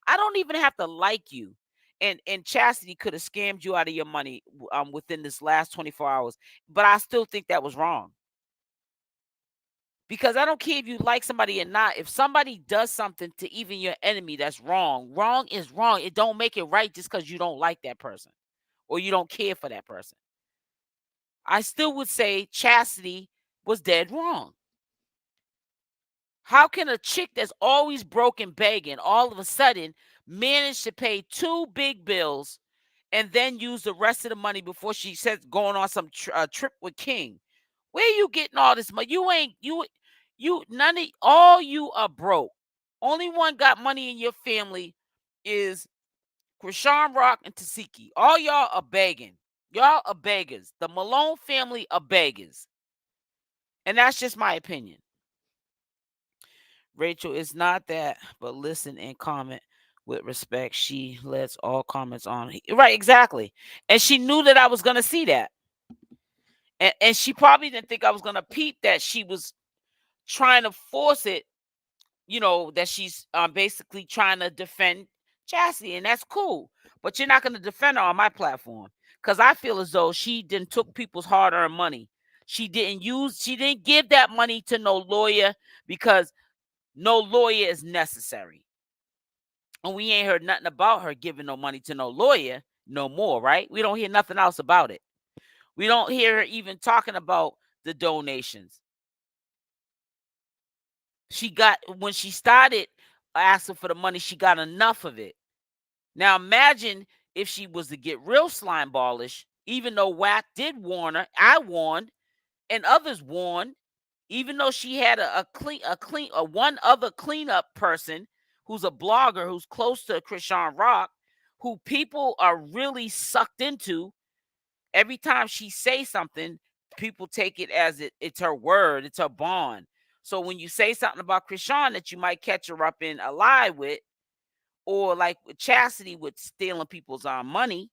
I don't even have to like you. And Chastity could have scammed you out of your money within this last 24 hours. But I still think that was wrong. Because I don't care if you like somebody or not. If somebody does something to even your enemy that's wrong, wrong is wrong. It don't make it right just because you don't like that person or you don't care for that person. I still would say Chastity was dead wrong. How can a chick that's always broke and begging all of a sudden manage to pay 2 big bills and then use the rest of the money before she says going on some trip with King? Where are you getting all this money? None of all you are broke. Only one got money in your family is Chrisean Rock and Tasiki. All y'all are begging. Y'all are beggars. The Malone family are beggars. And that's just my opinion. Rachel, it's not that, but listen and comment. With respect, she lets all comments on. Right, exactly. And she knew that I was going to see that. And she probably didn't think I was going to peep that she was trying to force it, that she's basically trying to defend Chastity. And that's cool. But you're not going to defend her on my platform. Because I feel as though she didn't took people's hard-earned money. She didn't give that money to no lawyer because no lawyer is necessary. And we ain't heard nothing about her giving no money to no lawyer no more, right? We don't hear nothing else about it. We don't hear her even talking about the donations. When she started asking for the money, she got enough of it. Now imagine if she was to get real slime ballish, even though Wack did warn her, I warned, and others warned, even though she had a one other cleanup person who's a blogger who's close to Chrisean Rock, who people are really sucked into. Every time she say something, people take it as it's her word, it's her bond. So when you say something about Chrisean that you might catch her up in a lie with, or like with Chastity with stealing people's money,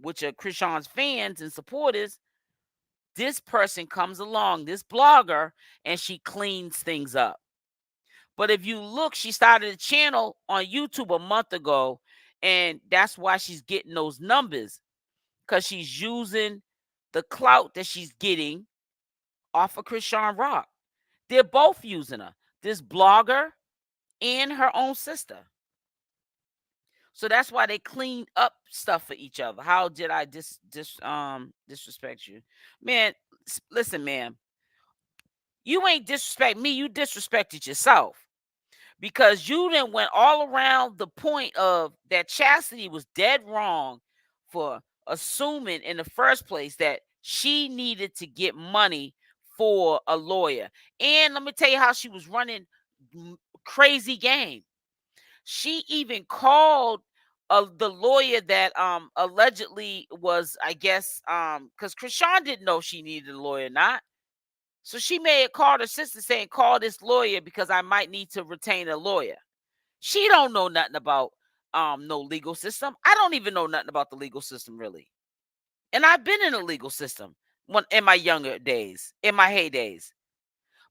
which are Chrisean's fans and supporters, this person comes along, this blogger, and she cleans things up. But if you look, she started a channel on YouTube a month ago, and that's why she's getting those numbers, because she's using the clout that she's getting off of Chrisean Rock. They're both using her, this blogger and her own sister. So that's why they cleaned up stuff for each other. How did I disrespect you? Man, listen, man. You ain't disrespect me, you disrespected yourself. Because you then went all around the point of that Chastity was dead wrong for assuming in the first place that she needed to get money for a lawyer. And let me tell you how she was running crazy game. She even called the lawyer that allegedly was, I guess, because Chrisean didn't know she needed a lawyer or not. So she may have called her sister saying, call this lawyer because I might need to retain a lawyer. She don't know nothing about no legal system. I don't even know nothing about the legal system really. And I've been in the legal system in my younger days, in my heydays.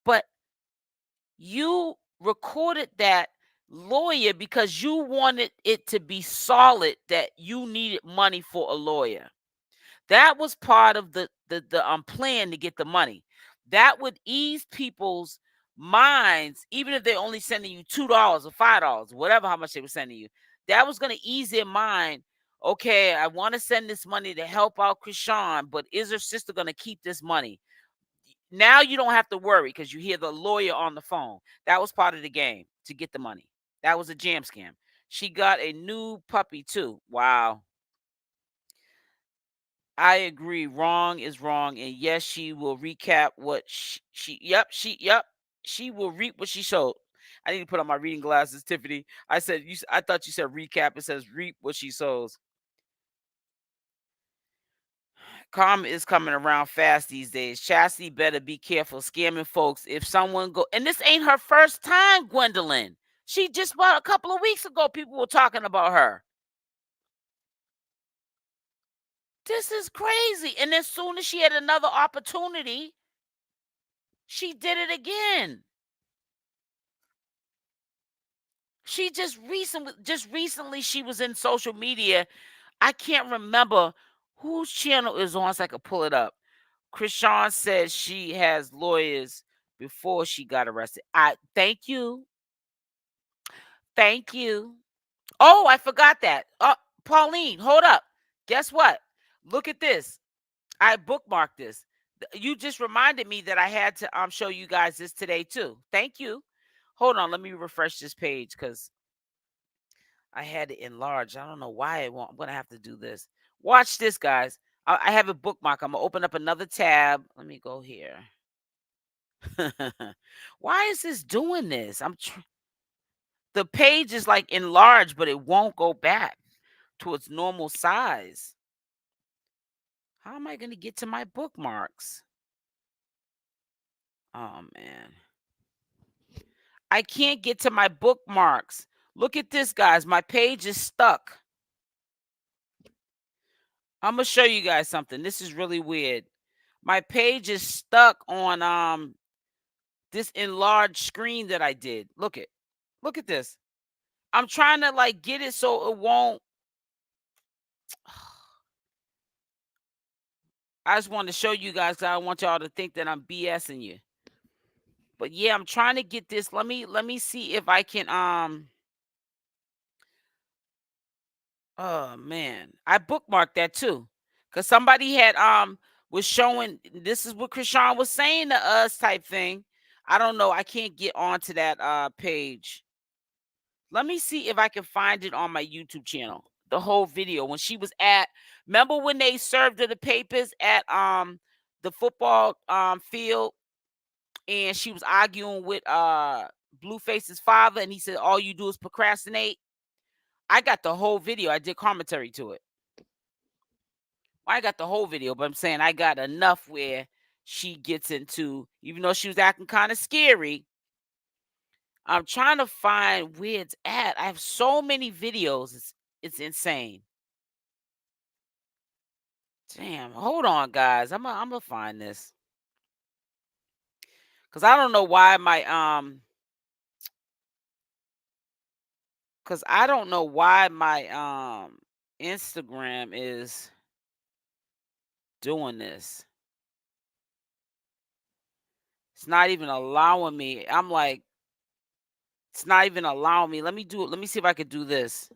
But you recorded that lawyer because you wanted it to be solid that you needed money for a lawyer. That was part of the plan to get the money. That would ease people's minds, even if they're only sending you $2 or $5, whatever how much they were sending you. That was going to ease their mind. Okay, I want to send this money to help out Chrisean, but is her sister going to keep this money? Now you don't have to worry because you hear the lawyer on the phone. That was part of the game to get the money. That was a jam scam. She got a new puppy too. Wow. I agree. Wrong is wrong, and yes, she will recap what she will reap what she sowed. I need to put on my reading glasses, Tiffany. I thought you said recap. It says reap what she sows. Karma is coming around fast these days. Chastity better be careful scamming folks. If someone go, and this ain't her first time, Gwendolyn. She just about a couple of weeks ago, people were talking about her. This is crazy. And as soon as she had another opportunity, she did it again. She just recently she was in social media. I can't remember whose channel is on so I could pull it up. Chrisean says she has lawyers before she got arrested. I thank you. Thank you. Oh, I forgot that. Pauline, hold up. Guess what? Look at this. I bookmarked this. You just reminded me that I had to show you guys this today too. Thank you. Hold on, let me refresh this page because I had it enlarged. I don't know why it won't. I'm gonna have to do this. Watch this, guys. I have a bookmark. I'm gonna open up another tab. Let me go here. Why is this doing this? The page is like enlarged, but it won't go back to its normal size. How am I gonna get to my bookmarks? Oh man. I can't get to my bookmarks. Look at this, guys. My page is stuck. I'm gonna show you guys something. This is really weird. My page is stuck on this enlarged screen that I did. Look at this. I'm trying to like get it so it won't. I just want to show you guys because I don't want y'all to think that I'm BSing you. But yeah, I'm trying to get this. Let me see if I can oh man. I bookmarked that too. Cause somebody had was showing this is what Chrisean was saying to us type thing. I don't know. I can't get onto that page. Let me see if I can find it on my YouTube channel. The whole video when she was at. Remember when they served her the papers at the football field, and she was arguing with Blueface's father, and he said all you do is procrastinate. I got the whole video. I did commentary to it. I got the whole video, but I'm saying I got enough where she gets into, even though she was acting kind of scary. I'm trying to find where it's at. I have so many videos. It's insane. Damn, hold on, guys. I'm gonna find this. Cause I don't know why my cause I don't know why my Instagram is doing this. It's not even allowing me. I'm like, it's not even allowing me. Let me do it. Let me see if I could do this.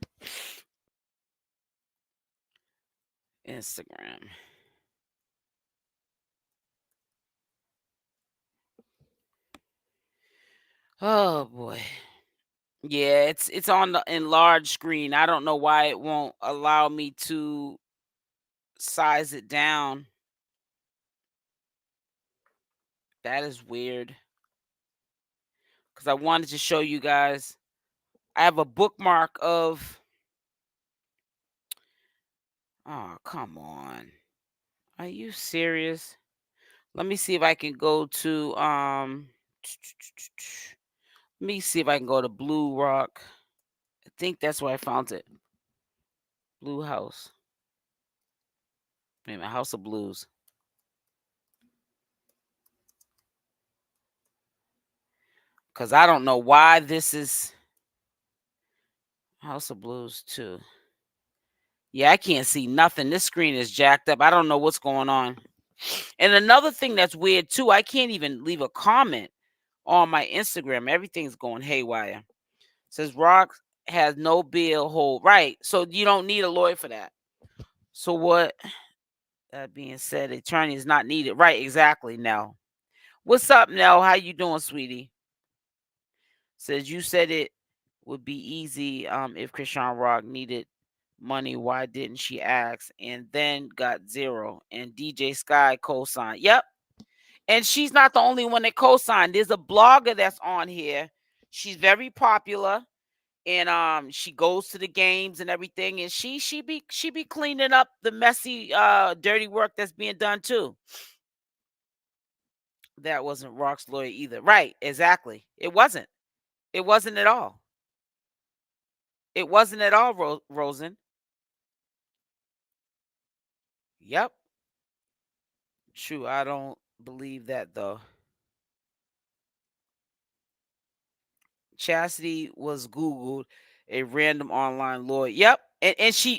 Instagram. Oh boy. Yeah, it's on the enlarged screen. I don't know why it won't allow me to size it down. That is weird. Because I wanted to show you guys. I have a bookmark of. Oh, come on. Are you serious? Let me see if I can go to let me see if I can go to Blue Rock. I think that's where I found it. Blue House. Wait a minute, House of Blues. Because I don't know why this is House of Blues 2. Yeah, I can't see nothing. This screen is jacked up. I don't know what's going on. And another thing that's weird too, I can't even leave a comment on my Instagram. Everything's going haywire. Says Rock has no bill hold. Right. So you don't need a lawyer for that. So what? That being said, attorney is not needed. Right, exactly, Nell. What's up, Nell? How you doing, sweetie? Says you said it would be easy if Chrisean Rock needed money. Why didn't she ask? And then got zero. And DJ Sky co-signed. Yep. And she's not the only one that co-signed. There's a blogger that's on here. She's very popular. And she goes to the games and everything. And she be cleaning up the messy, dirty work that's being done too. That wasn't Rock's lawyer either. Right, exactly. It wasn't. It wasn't at all. It wasn't at all, Rosen. Yep. True. I don't believe that though. Chastity was Googled a random online lawyer. Yep.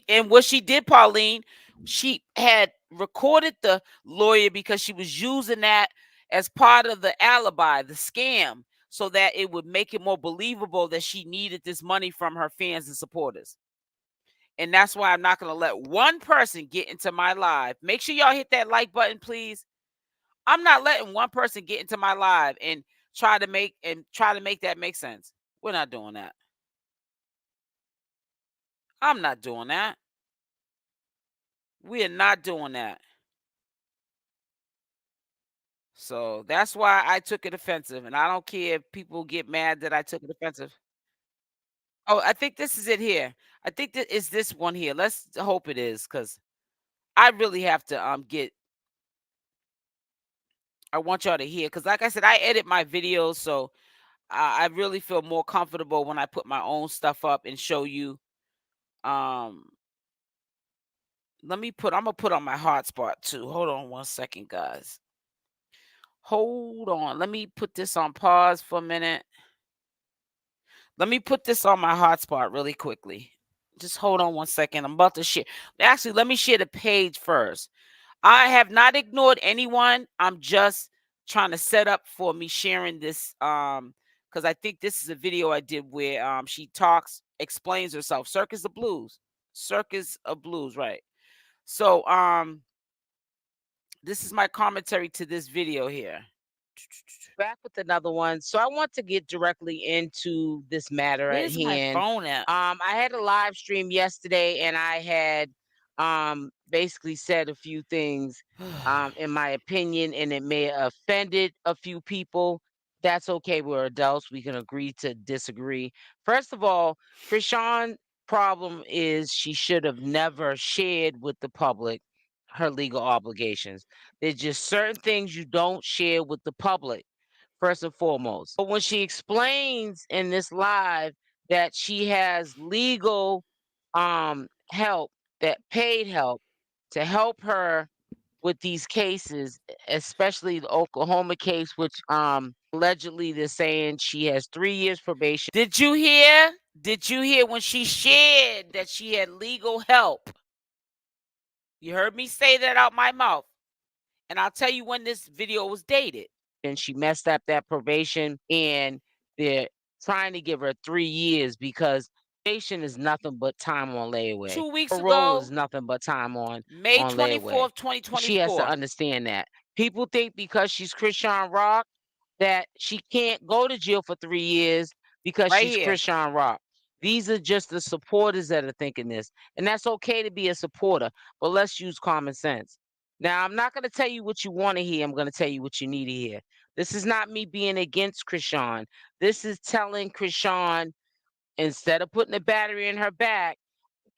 And what she did, Pauline, she had recorded the lawyer because she was using that as part of the alibi, the scam, so that it would make it more believable that she needed this money from her fans and supporters. And that's why I'm not going to let one person get into my live. Make sure y'all hit that like button, please. I'm not letting one person get into my live and try to make that make sense. We're not doing that. I'm not doing that. We are not doing that. So that's why I took it offensive. And I don't care if people get mad that I took it offensive. Oh, I think this is it here. I think that is this one here. Let's hope it is, because I really have to get. I want y'all to hear, because like I said, I edit my videos, so I really feel more comfortable when I put my own stuff up and show you. Um, I'm gonna put on my hotspot too. Hold on one second, guys. Hold on. Let me put this on pause for a minute. Let me put this on my hotspot really quickly. Just hold on one second. I'm about to share. Actually, let me share the page first. I have not ignored anyone. I'm just trying to set up for me sharing this because I think this is a video I did where she explains herself. Circus of Blues. Circus of Blues, right. So this is my commentary to this video here. Back with another one. So I want to get directly into this matter Where's at my hand. phone at? I had a live stream yesterday and I had basically said a few things in my opinion, and it may have offended a few people. That's okay. We're adults. We can agree to disagree. First of all, Chrisean's problem is she should have never shared with the public her legal obligations. There's just certain things you don't share with the public, first and foremost. But when she explains in this live that she has legal help, that paid help to help her with these cases, especially the Oklahoma case, which allegedly they're saying she has 3 years probation. Did you hear? Did you hear when she shared that she had legal help? You heard me say that out my mouth. And I'll tell you when this video was dated. And she messed up that probation, and they're trying to give her 3 years because probation is nothing but time on layaway. 2 weeks Parole ago, is nothing but time on May on layaway. 24th, 2024. She has to understand that. People think because she's CashApp that she can't go to jail for 3 years because Right she's here. CashApp. These are just the supporters that are thinking this. And that's okay to be a supporter, but let's use common sense. Now, I'm not going to tell you what you want to hear. I'm going to tell you what you need to hear. This is not me being against Chrisean. This is telling Chrisean, instead of putting a battery in her back,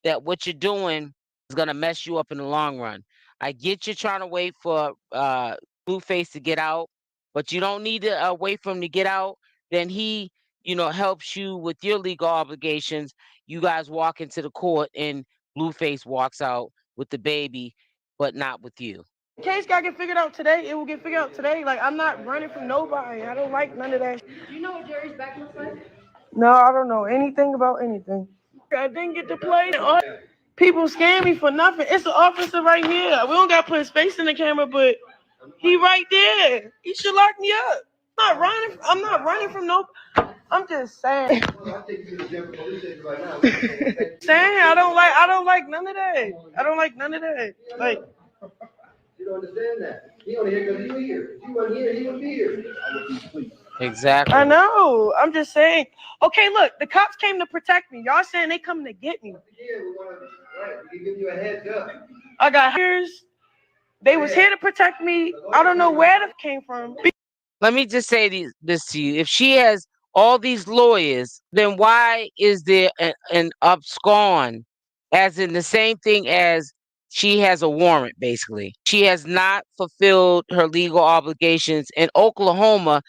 that what you're doing is going to mess you up in the long run. I get you trying to wait for Blueface to get out, but you don't need to wait for him to get out. Then he, helps you with your legal obligations. You guys walk into the court and Blueface walks out with the baby, but not with you. Case got to get figured out today. It will get figured out today. Like, I'm not running from nobody. I don't like none of that. Do you know what Jerry's back looks like? No, I don't know anything about anything. I didn't get to play. People scam me for nothing. It's the officer right here. We don't got to put his face in the camera, but he right there. He should lock me up. I'm not running from no. I'm just saying. Saying I don't like none of that. I don't like none of that. Like, You don't understand that. He only here because you here. If you weren't here, he wouldn't be here. Exactly. I know. I'm just saying. Okay, look, the cops came to protect me. Y'all saying they coming to get me. Yeah, we want to. Right, we can give you a heads up. I got ears. They was here to protect me. I don't know where that came from. Let me just say this to you. If she has all these lawyers, then why is there an abscond, as in the same thing as she has a warrant, basically? She has not fulfilled her legal obligations in Oklahoma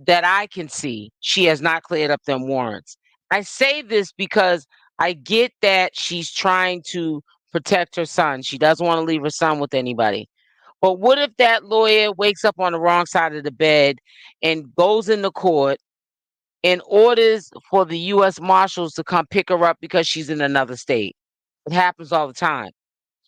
that I can see. She has not cleared up them warrants. I say this because I get that she's trying to protect her son. She doesn't want to leave her son with anybody. But what if that lawyer wakes up on the wrong side of the bed and goes into court and orders for the U.S. Marshals to come pick her up because she's in another state? It happens all the time.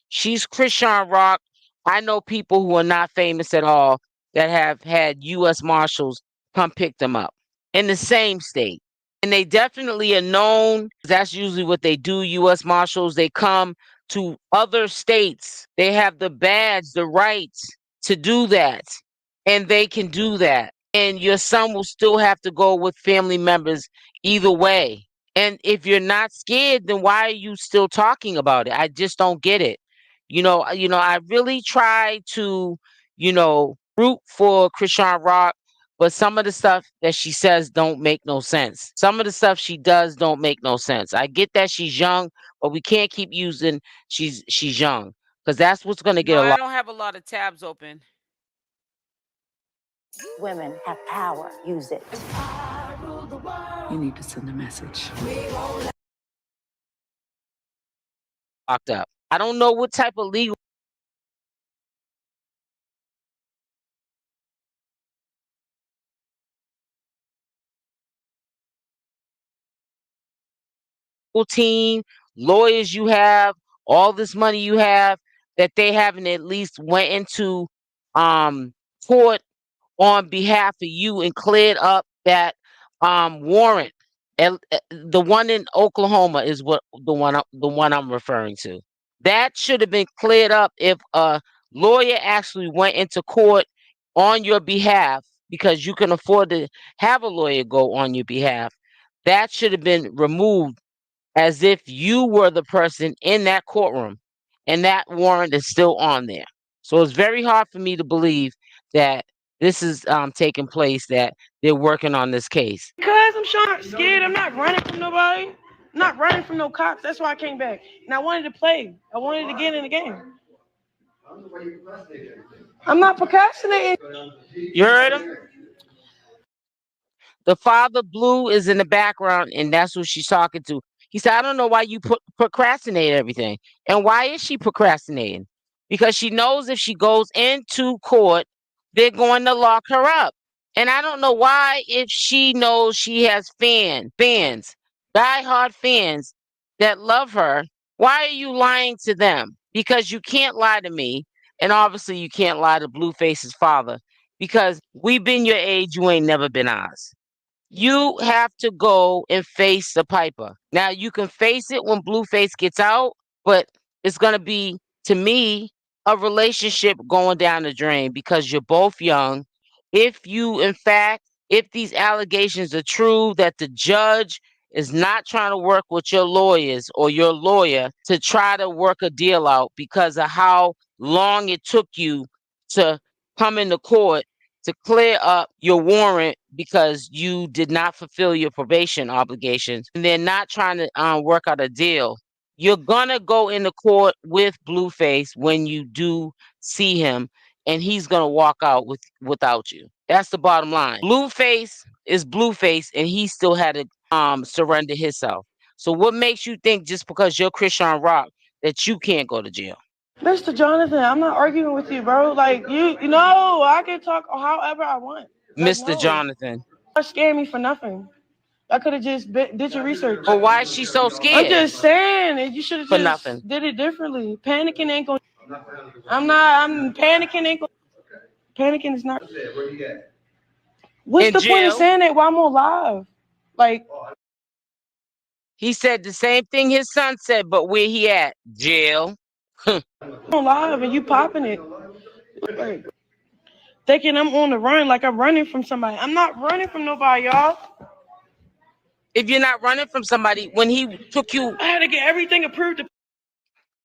She's CashApp. I know people who are not famous at all that have had U.S. Marshals come pick them up in the same state. And they definitely are known. That's usually what they do. U.S. Marshals, they come to other states. They have the badge, the rights to do that. And they can do that. And your son will still have to go with family members either way. And if you're not scared, then why are you still talking about it? I just don't get it. I really try to, root for CashApp, but some of the stuff that she says don't make no sense. Some of the stuff she does don't make no sense. I get that she's young, but we can't keep using she's young, because that's what's going to get No, a I lot. don't have a lot of tabs open. Women have power. Use it. You need to send a message. Locked up. I don't know what type of legal team, lawyers you have, all this money you have, that they haven't at least went into court on behalf of you and cleared up that warrant. And the one in Oklahoma is what the one I'm referring to. That should have been cleared up if a lawyer actually went into court on your behalf, because you can afford to have a lawyer go on your behalf. That should have been removed as if you were the person in that courtroom, and that warrant is still on there. So it's very hard for me to believe that this is taking place, that they're working on this case. Because I'm not scared. I'm not running from nobody. I'm not running from no cops. That's why I came back. And I wanted to play. I wanted to get in the game. I'm not procrastinating. You heard him? The father, Blue, is in the background, and that's who she's talking to. He said, I don't know why you procrastinate everything. And why is she procrastinating? Because she knows if she goes into court, they're going to lock her up. And I don't know why, if she knows she has fans, diehard fans that love her, why are you lying to them? Because you can't lie to me. And obviously you can't lie to Blueface's father, because we've been your age, you ain't never been ours. You have to go and face the piper. Now you can face it when Blueface gets out, but it's gonna be, to me, a relationship going down the drain, because you're both young. If you, in fact, if these allegations are true, that the judge is not trying to work with your lawyers or your lawyer to try to work a deal out because of how long it took you to come into court to clear up your warrant because you did not fulfill your probation obligations, and they're not trying to work out a deal, you're gonna go into court with Blueface when you do see him, and he's gonna walk out without you. That's the bottom line. Blueface is Blueface, and he still had to surrender himself. So what makes you think, just because you're Chrisean Rock, that you can't go to jail? Mr. Jonathan, I'm not arguing with you, bro. Like, you know, I can talk however I want. Like, Mr. no. Jonathan. Don't scare me for nothing. I could have just did your research. But why is she so I'm scared? just saying, you should have For just nothing. did it differently. Panicking ain't gonna. I'm panicking ain't gonna. Panicking is not. What's In the point of jail. saying that while I'm on live? Like, He said the same thing his son said, but where he at? Jail. I'm on live and you popping it. Like, thinking I'm on the run, like I'm running from somebody. I'm not running from nobody, y'all. If you're not running from somebody, when he took you, I had to get everything approved.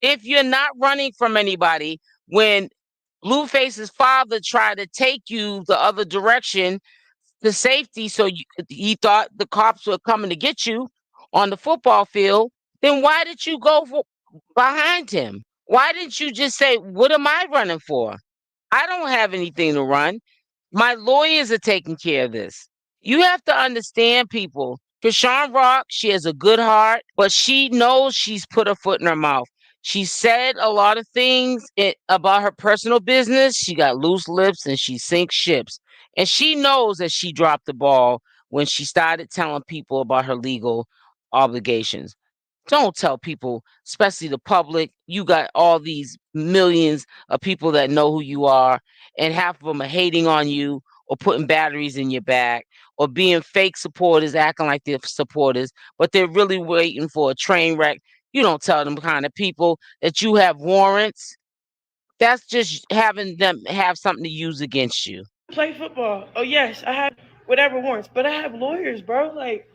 if you're not running from anybody, when Blueface's father tried to take you the other direction to safety, so he thought the cops were coming to get you on the football field, then why did you go behind him? Why didn't you just say, what am I running for? I don't have anything to run. My lawyers are taking care of this. You have to understand, people. Chrisean Rock, she has a good heart, but she knows she's put her foot in her mouth. She said a lot of things about her personal business. She got loose lips and she sinks ships. And she knows that she dropped the ball when she started telling people about her legal obligations. Don't tell people, especially the public. You got all these millions of people that know who you are, and half of them are hating on you or putting batteries in your back or being fake supporters, acting like they're supporters, but they're really waiting for a train wreck. You don't tell them kind of people that you have warrants. That's just having them have something to use against you. Play football. Oh yes, I have whatever warrants, but I have lawyers, bro. Like,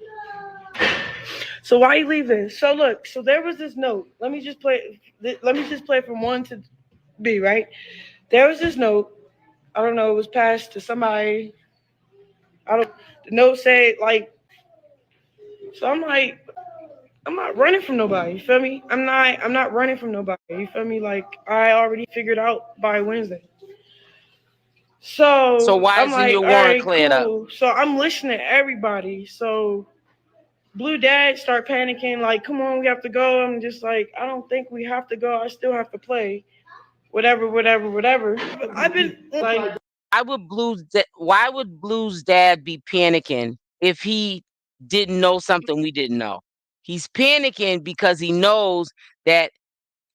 so why you leave this? So look, so there was this note. Let me just play. Let me just play from one to B. Right? There was this note. I don't know. It was passed to somebody. I don't. The note said like. So I'm like, I'm not running from nobody. You feel me? I'm not. I'm not running from nobody. You feel me? Like I already figured out by Wednesday. So So why I'm isn't like, your all warrant right, cleared up? cool. So I'm listening to everybody. So Blue Dad start panicking, like, come on, we have to go. I'm just like, I don't think we have to go. I still have to play. Whatever. I've been like, Why would Blue's dad be panicking if he didn't know something we didn't know? He's panicking because he knows that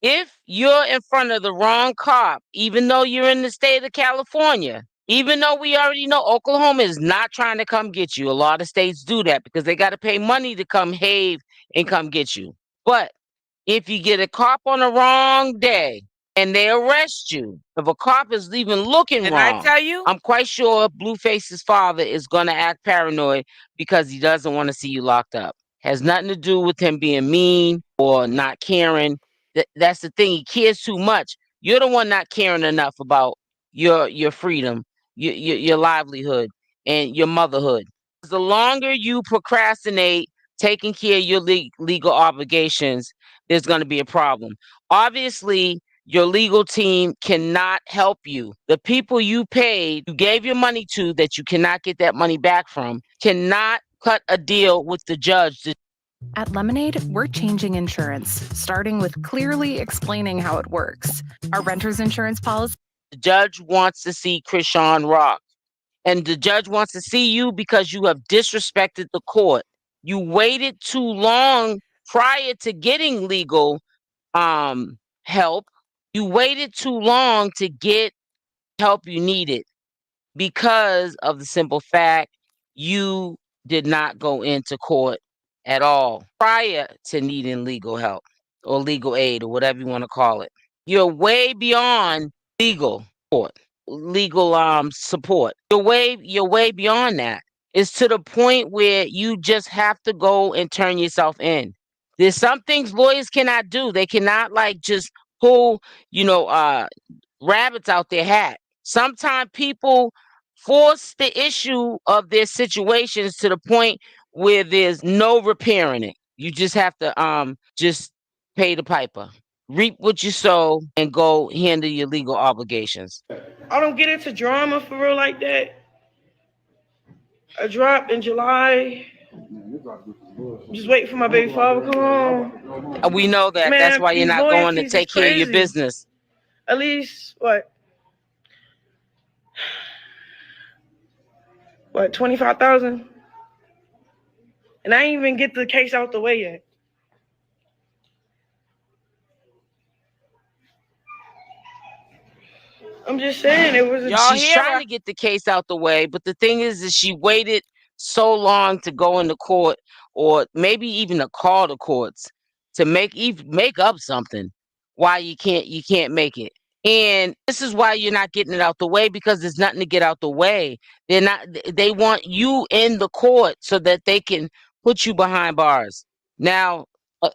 if you're in front of the wrong cop, even though you're in the state of California, even though we already know Oklahoma is not trying to come get you, a lot of states do that because they got to pay money to come and come get you. But if you get a cop on the wrong day and they arrest you, if a cop is even looking Did I wrong, tell you? I'm quite sure Blueface's father is going to act paranoid because he doesn't want to see you locked up. Has nothing to do with him being mean or not caring. That's the thing. He cares too much. You're the one not caring enough about your freedom, your livelihood, and your motherhood. The longer you procrastinate taking care of your legal obligations, there's going to be a problem. Obviously, your legal team cannot help you. The people you paid, you gave your money to that you cannot get that money back from, cannot cut a deal with the judge. At Lemonade, we're changing insurance, starting with clearly explaining how it works. Our renter's insurance policy. The judge wants to see Chrisean Rock. And the judge wants to see you because you have disrespected the court. You waited too long prior to getting legal help. You waited too long to get help you needed because of the simple fact you did not go into court at all prior to needing legal help or legal aid or whatever you want to call it. You're way beyond legal court, legal support. You're way beyond that. It's to the point where you just have to go and turn yourself in. There's some things lawyers cannot do. They cannot like just pull, rabbits out their hat. Sometimes people force the issue of their situations to the point where there's no repairing it. You just have to just pay the piper. Reap what you sow and go handle your legal obligations. I don't get into drama for real like that. I dropped in July. Just waiting for my baby father to come home. We know that. That's Man, why you're these not lawyer going to fees is take care of your crazy. business. At least what 25,000, and I ain't even get the case out the way yet. I'm just saying it was. She's trying to get the case out the way, but the thing is she waited so long to go into court, or maybe even to call the courts to make up something. Why you can't make it, and this is why you're not getting it out the way because there's nothing to get out the way. They want you in the court so that they can put you behind bars. Now,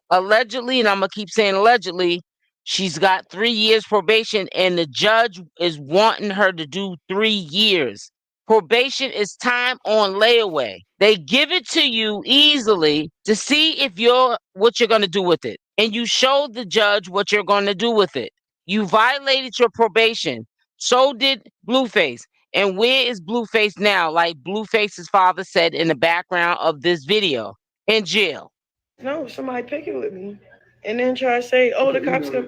allegedly, and I'm gonna keep saying allegedly, she's got 3 years probation, and the judge is wanting her to do 3 years. Probation is time on layaway. They give it to you easily to see what you're going to do with it. And you show the judge what you're going to do with it. You violated your probation. So did Blueface. And where is Blueface now? Like Blueface's father said in the background of this video, in jail. No, somebody pick it with me. And then try to say, oh, the cops come.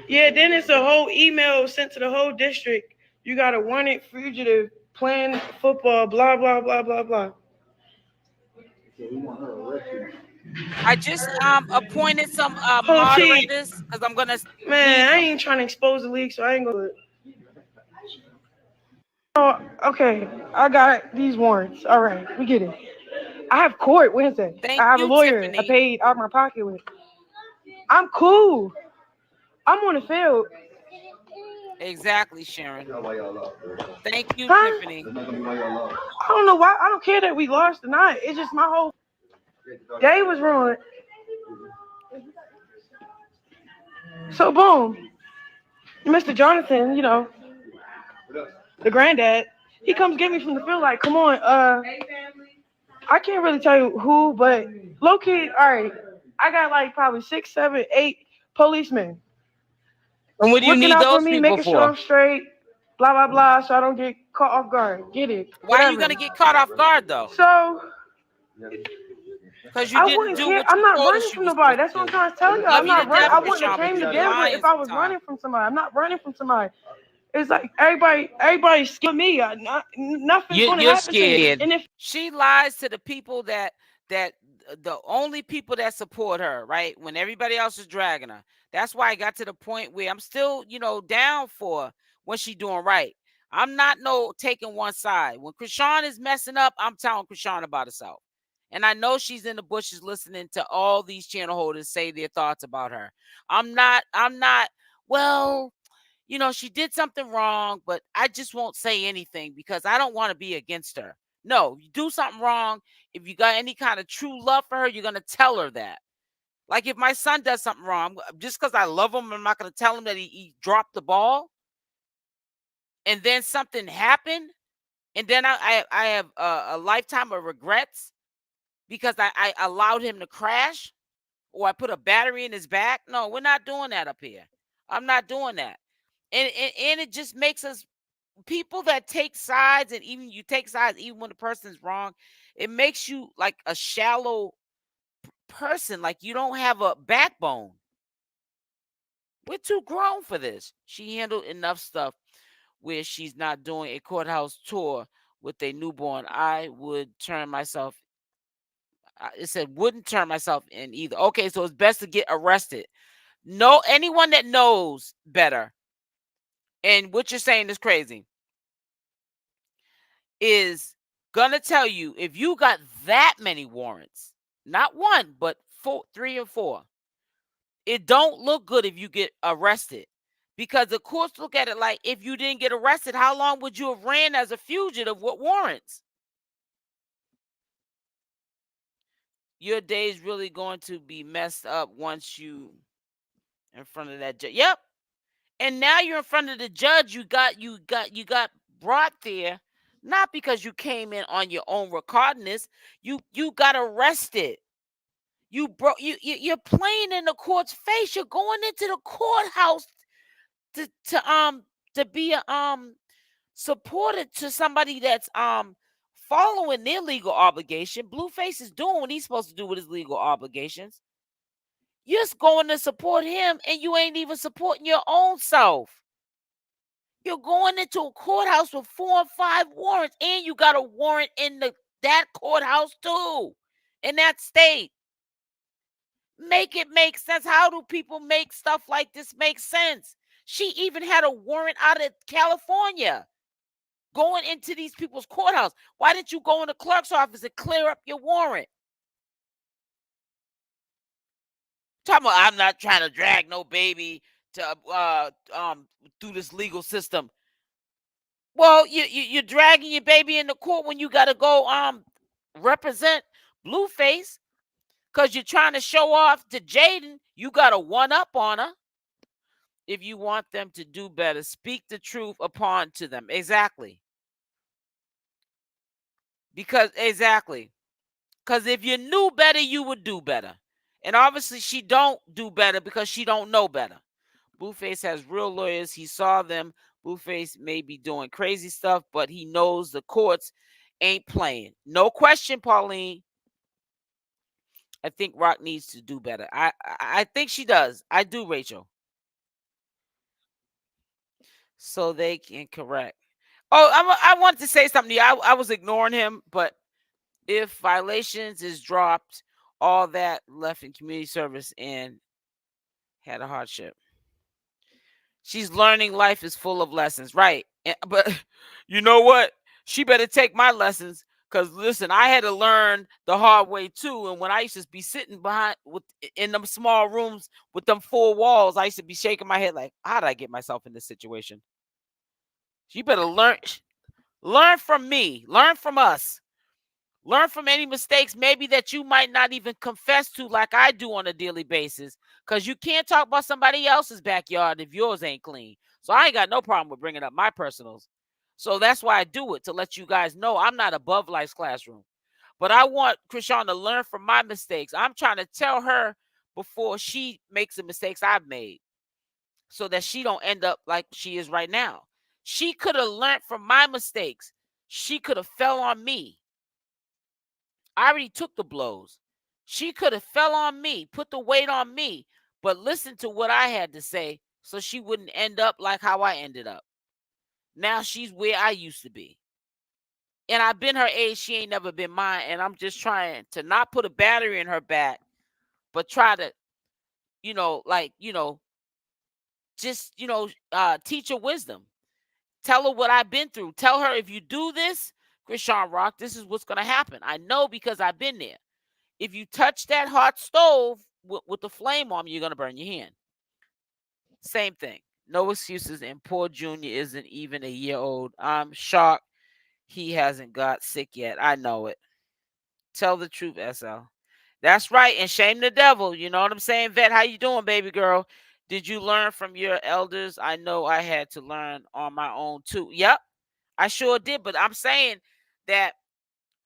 Yeah, then it's a whole email sent to the whole district. You got a wanted fugitive playing football, blah, blah, blah, blah, blah. I just appointed some moderators because I'm gonna. Man, I ain't trying to expose the league, so I ain't gonna. Oh, okay. I got these warrants. All right, we get it. I have court Wednesday. Thank I have you, a lawyer. Tiffany. I paid out of my pocket with. I'm cool. I'm on the field. Exactly, Sharon. Thank you, Tiffany. I don't know why. I don't care that we lost or not. It's just my whole day was ruined. So boom, Mr. Jonathan, the granddad, he comes get me from the field like, come on, I can't really tell you who, but low key, all right, I got like probably 6, 7, 8 policemen. And what do you need those people making for? sure I'm straight. blah blah blah, so I don't get caught off guard. Get it? Why are you Whatever. gonna get caught off guard though? So Because you I didn't wouldn't do care. what I'm you not told us running you from was nobody. supposed That's to what I'm do. trying to tell you. I'm Love you to not running. death, I wouldn't have Chrisean, came but you be together lying if I was sometimes. running from somebody. I'm not running from somebody. It's like everybody's scared of me. Nothing's going to You're happen to me. scared. And if She lies to the people that the only people that support her, right? When everybody else is dragging her. That's why I got to the point where I'm still, down for what she doing right. I'm not taking one side. When Chrisean is messing up, I'm telling Chrisean about herself. And I know she's in the bushes listening to all these channel holders say their thoughts about her. I'm not, well, she did something wrong, but I just won't say anything because I don't want to be against her. No, you do something wrong. If you got any kind of true love for her, you're going to tell her that. Like if my son does something wrong, just because I love him, I'm not going to tell him that he dropped the ball. And then something happened. And then I have a lifetime of regrets because I allowed him to crash or I put a battery in his back. No, we're not doing that up here. I'm not doing that. And it just makes us people that take sides, and even you take sides even when the person is wrong, it makes you like a shallow person, like you don't have a backbone. We're too grown for this. She handled enough stuff where she's not doing a courthouse tour with a newborn. I would turn myself it said wouldn't turn myself in either. Okay, so it's best to get arrested. No, anyone that knows better and what you're saying is crazy is gonna tell you if you got that many warrants, not one, but 3 or 4, it don't look good if you get arrested. Because the courts look at it like if you didn't get arrested, how long would you have ran as a fugitive with warrants? Your day is really going to be messed up once you in front of that judge. Yep. And now you're in front of the judge. You got brought there not because you came in on your own recordness. You got arrested. You're playing in the court's face. You're going into the courthouse to be a supported to somebody that's following their legal obligation. Blueface is doing what he's supposed to do with his legal obligations. You're just going to support him and you ain't even supporting your own self. You're going into a courthouse with 4 or 5 warrants, and you got a warrant in that courthouse too, in that state. Make it make sense. How do people make stuff like this make sense? She even had a warrant out of California going into these people's courthouse. Why didn't you go in the clerk's office and clear up your warrant? Talking about I'm not trying to drag no baby to through this legal system. Well, you're dragging your baby in the court when you got to go represent Blueface because you're trying to show off to Jaidyn. You got to one up on her. If you want them to do better, speak the truth upon to them. Exactly. Because if you knew better, you would do better. And obviously she don't do better because she don't know better. Blueface has real lawyers. He saw them. Blueface may be doing crazy stuff, but he knows the courts ain't playing. No question, Pauline. I think Rock needs to do better. I think she does. I do, Rachel. So they can correct. Oh, I wanted to say something to you. I was ignoring him, but if violations is dropped, all that left in community service and had a hardship. She's learning life is full of lessons, right? But you know what? She better take my lessons because listen, I had to learn the hard way too. And when I used to be sitting in them small rooms with them 4 walls, I used to be shaking my head like, how did I get myself in this situation? You better learn from me, learn from us. Learn from any mistakes maybe that you might not even confess to like I do on a daily basis because you can't talk about somebody else's backyard if yours ain't clean. So I ain't got no problem with bringing up my personals. So that's why I do it, to let you guys know I'm not above life's classroom. But I want Chrisean to learn from my mistakes. I'm trying to tell her before she makes the mistakes I've made so that she don't end up like she is right now. She could have learned from my mistakes. She could have fell on me. I already took the blows. She could have fell on me, put the weight on me, but listen to what I had to say so she wouldn't end up like how I ended up. Now she's where I used to be. And I've been her age. She ain't never been mine. And I'm just trying to not put a battery in her back, but try to, just, teach her wisdom. Tell her what I've been through. Tell her if you do this, Chrisean Rock, this is what's going to happen. I know because I've been there. If you touch that hot stove with the flame on, you're going to burn your hand. Same thing. No excuses. And poor Junior isn't even a year old. I'm shocked he hasn't got sick yet. I know it. Tell the truth, SL. That's right. And shame the devil. You know what I'm saying? Vet, how you doing, baby girl? Did you learn from your elders? I know I had to learn on my own too. Yep, I sure did. But I'm saying that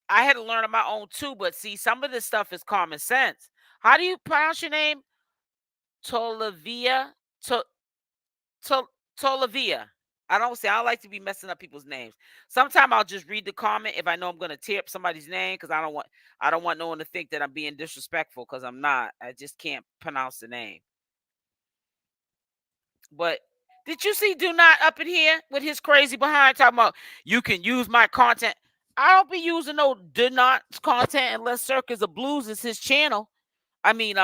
I had to learn on my own too. But see, some of this stuff is common sense. How do you pronounce your name? Tolavia? Tolavia. I don't like to be messing up people's names. Sometimes I'll just read the comment if I know I'm gonna tear up somebody's name because I don't want no one to think that I'm being disrespectful because I'm not. I just can't pronounce the name. But did you see Do Not up in here with his crazy behind talking about you can use my content? I don't be using no Do Not content unless Circus of Blues is his channel. I mean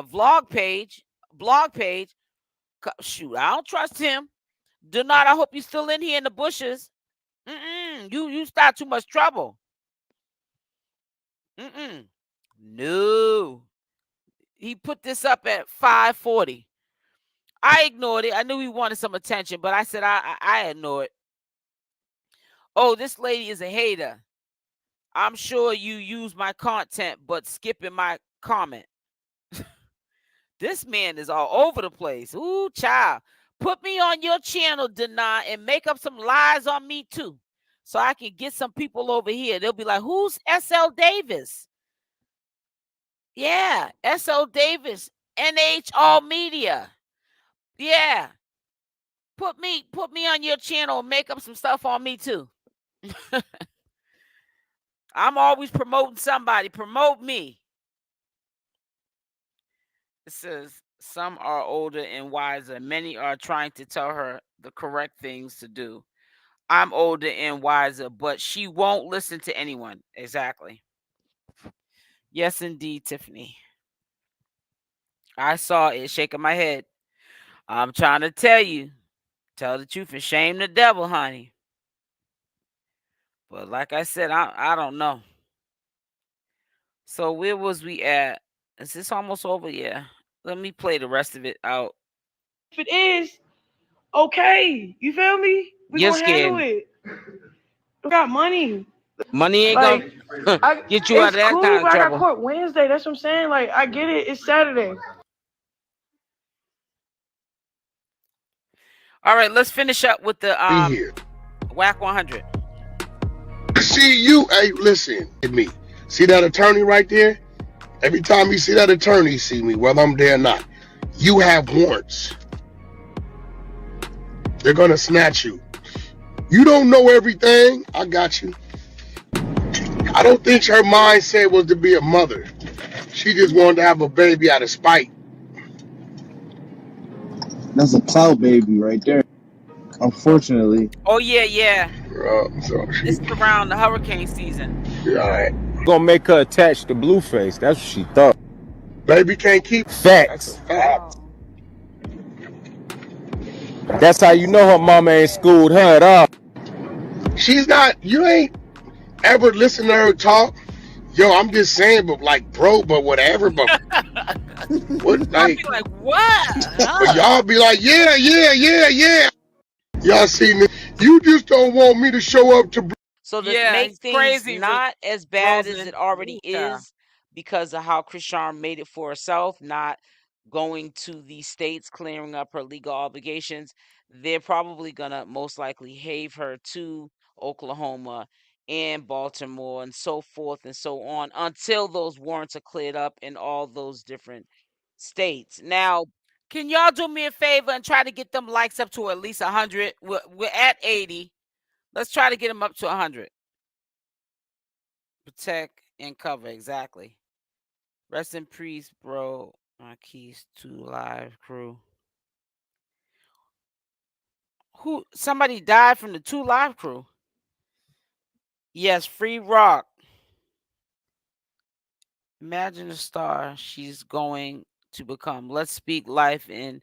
blog page. Shoot, I don't trust him. Do Not, I hope you're still in here in the bushes. You start too much trouble. No. He put this up at 5:40. I ignored it. I knew he wanted some attention, but I said I ignored it. Oh, this lady is a hater. I'm sure you use my content, but skipping my comment. This man is all over the place. Ooh, child. Put me on your channel, Dana, and make up some lies on me too. So I can get some people over here. They'll be like, who's SL Davis? Yeah, SL Davis, NH All Media. Yeah. Put me on your channel and make up some stuff on me too. I'm always promoting somebody. Promote me. It says some are older and wiser. Many are trying to tell her the correct things to do. I'm older and wiser, but she won't listen to anyone. Exactly. Yes, indeed, Tiffany. I saw it shaking my head. I'm trying to tell you. Tell the truth and shame the devil, honey. But like I said, I don't know. So where was we at? Is this almost over? Yeah. Let me play the rest of it out. If it is, okay. You feel me? We You're gonna handle scared. it. We got money. Money ain't Like, gonna get you out it's of that cool, kind of but I got trouble. court Wednesday. That's what I'm saying. Like, I get it. It's Saturday. All right, let's finish up with the Be here. Wack 100. See you. Hey, listen to me. See that attorney right there? Every time you see that attorney, see me, whether I'm there or not. You have warrants. They're gonna snatch you. You don't know everything. I got you. I don't think her mindset was to be a mother. She just wanted to have a baby out of spite. That's a cloud baby right there. Unfortunately. Oh yeah. So It's around the hurricane season. all right. Gonna make her attach to Blueface. That's what she thought. Baby can't keep Facts. facts. That's how you know her mama ain't schooled her at all. She's not. You ain't ever listen to her talk. Yo, I'm just saying, but like, bro, but whatever, but what, I'll like, be like, what? but y'all be like, yeah. Y'all seen this? You just don't want me to show up to. So to Yeah, make he's things crazy, not as bad as Rosen. it already Ooh, child. is because of how Chrisean made it for herself, not going to the states, clearing up her legal obligations, they're probably gonna most likely have her to Oklahoma and Baltimore and so forth and so on until those warrants are cleared up in all those different states. Now, Can y'all do me a favor and try to get them likes up to at least 100? We're at 80. Let's try to get them up to 100. Protect and cover, exactly. Rest in peace, bro. My keys to live crew. Who? Somebody died from the 2 Live crew. Yes, free rock. Imagine the star she's going to become. Let's speak life in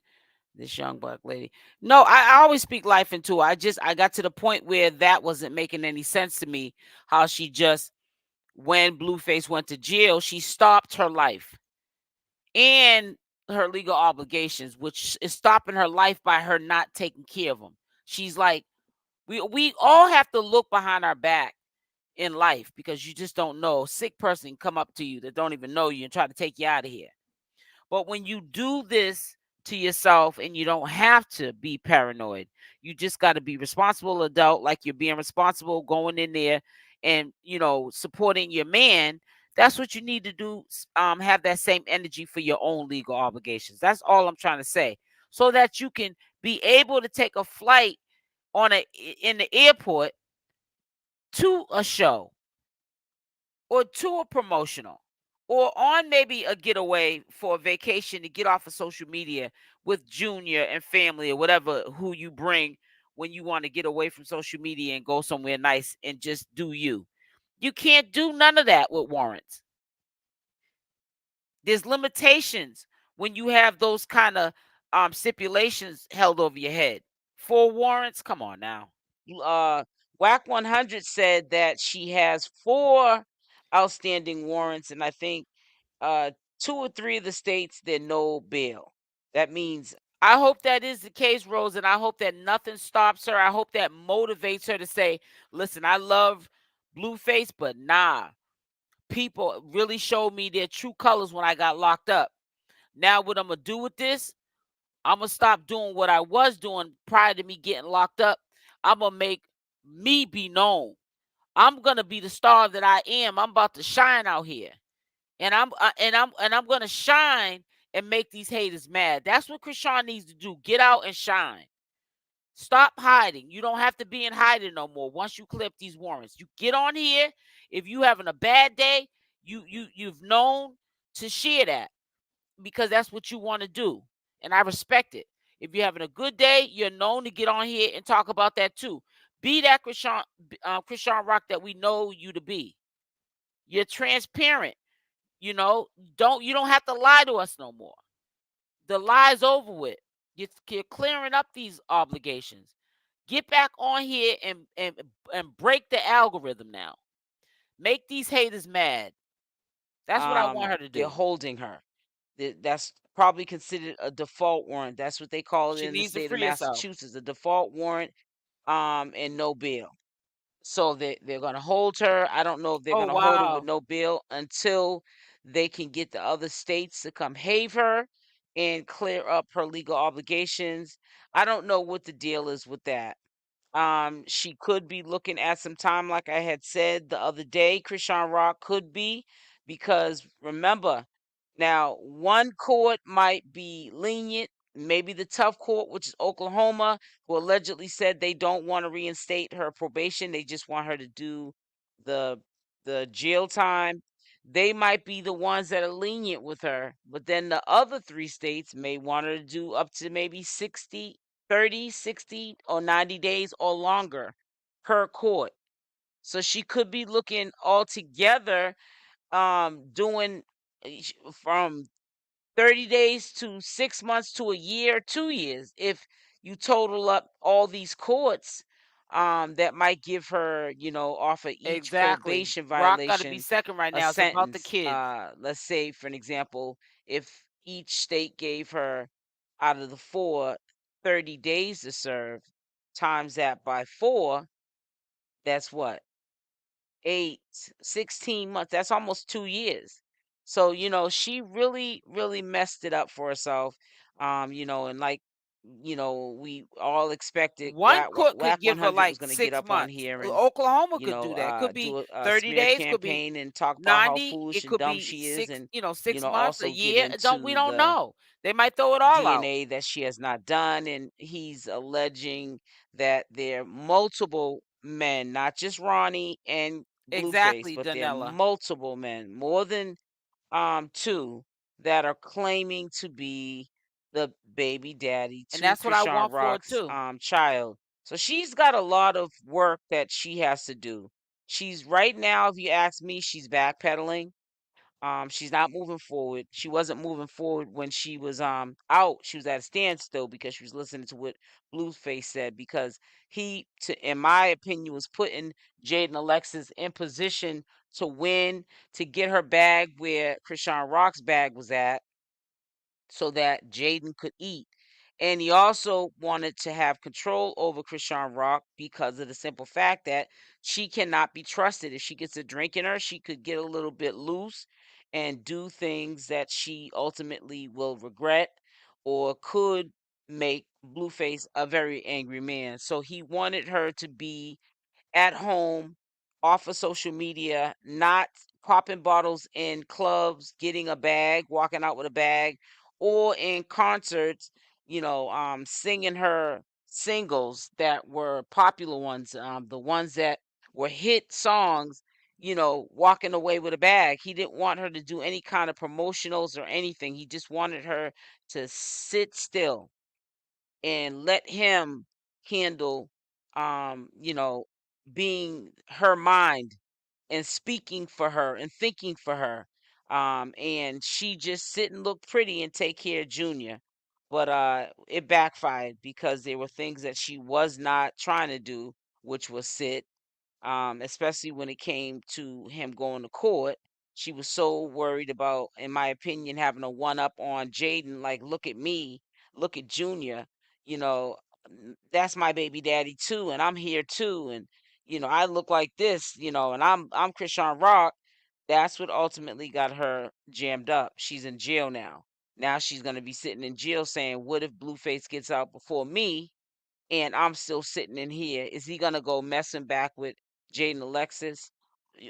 this young black lady. No, I always speak life into her. I got to the point where that wasn't making any sense to me. How she just, when Blueface went to jail, she stopped her life and her legal obligations, which is stopping her life by her not taking care of them. She's like, we all have to look behind our back in life because you just don't know. A sick person can come up to you that don't even know you and try to take you out of here. But when you do this to yourself and you don't have to be paranoid, you just got to be responsible adult, like you're being responsible going in there and, supporting your man. That's what you need to do. Have that same energy for your own legal obligations. That's all I'm trying to say. So that you can be able to take a flight in the airport to a show or to a promotional or on maybe a getaway for a vacation to get off of social media with Junior and family or whatever who you bring when you want to get away from social media and go somewhere nice and just do you. You can't do none of that with warrants. There's limitations when you have those kind of stipulations held over your head. For warrants, come on now. Wack 100 said that she has 4 outstanding warrants, and I think 2 or 3 of the states they're no bail. That means I hope that is the case, Rose, and I hope that nothing stops her. I hope that motivates her to say, "Listen, I love Blueface, but nah, people really showed me their true colors when I got locked up. Now, what I'm gonna do with this? I'm gonna stop doing what I was doing prior to me getting locked up. I'm gonna make me be known. I'm gonna be the star that I am. I'm about to shine out here, and I'm gonna shine and make these haters mad. That's what Chrisean needs to do. Get out and shine. Stop hiding. You don't have to be in hiding no more. Once you clip these warrants, you get on here. If you having a bad day, you've known to share that because that's what you want to do, and I respect it. If you're having a good day, you're known to get on here and talk about that too. Be that Chrisean Rock that we know you to be. You're transparent. You don't have to lie to us no more. The lie's over with. You're clearing up these obligations. Get back on here and break the algorithm now. Make these haters mad. That's what I want her to do. They're holding her. That's probably considered a default warrant. That's what they call it She in the needs to state of free herself. Massachusetts, a default warrant, and no bail. So they're gonna hold her. I don't know if they're Oh, gonna hold her with wow. no bail until they can get the other states to come have her and clear up her legal obligations. I don't know what the deal is with that. She could be looking at some time, like I had said the other day. Chrisean Rock could be, because remember, now one court might be lenient, maybe the tough court, which is Oklahoma, who allegedly said they don't want to reinstate her probation. They just want her to do the the jail time. They might be the ones that are lenient with her, but then the other 3 states may want her to do up to maybe 60, 30, 60, or 90 days or longer per court. So she could be looking altogether doing from 30 days to 6 months to a year, 2 years if you total up all these courts that might give her, off of each Exactly. probation Rock got to be violation second right a now. It's about the sentence. kids. Let's say, for an example, if each state gave her out of the 4 30 days to serve, times that by 4, that's what? 8, 16 months. That's almost 2 years. So, she really, really messed it up for herself. And like we all expected One court could Wack give her 100 was like going to get 6 up on months. here and Oklahoma could do that. Could do be a 30 smear days, could be campaign and talk about how 90, foolish it and could dumb be she is, 6, and 6 months, a also get year. Don't we into don't the know. They might throw it all out. DNA that she has not done. And he's alleging that there are multiple men, not just Ronnie and Blueface, Exactly, but there are Danella. multiple men, more than two, that are claiming to be the baby daddy And to that's what I Chrisean want for her Rock's too. child. So she's got a lot of work that she has to do. She's right now, if you ask me, she's backpedaling. She's not moving forward. She wasn't moving forward when she was out. She was at a standstill because she was listening to what Blueface said, because in my opinion, was putting Jaidyn Alexis in position to win, to get her bag where Chrisean Rock's bag was at, so that Jaidyn could eat. And he also wanted to have control over Chrisean Rock because of the simple fact that she cannot be trusted. If she gets a drink in her, she could get a little bit loose and do things that she ultimately will regret, or could make Blueface a very angry man. So he wanted her to be at home, off of social media, not popping bottles in clubs, getting a bag, walking out with a bag, or in concerts, singing her singles that were popular ones, the ones that were hit songs, walking away with a bag. He didn't want her to do any kind of promotionals or anything. He just wanted her to sit still and let him handle, um, you know, being her mind and speaking for her and thinking for her. And she just sit and look pretty and take care of Junior. But it backfired because there were things that she was not trying to do, which was sit, especially when it came to him going to court. She was so worried about, in my opinion, having a one up on Jaidyn. Like, look at me, look at Junior. That's my baby daddy too, and I'm here too, and I look like this, and I'm Chrisean Rock. That's what ultimately got her jammed up. She's in jail now. Now she's gonna be sitting in jail saying, "What if Blueface gets out before me?" And I'm still sitting in here. Is he gonna go messing back with Jaidyn Alexis?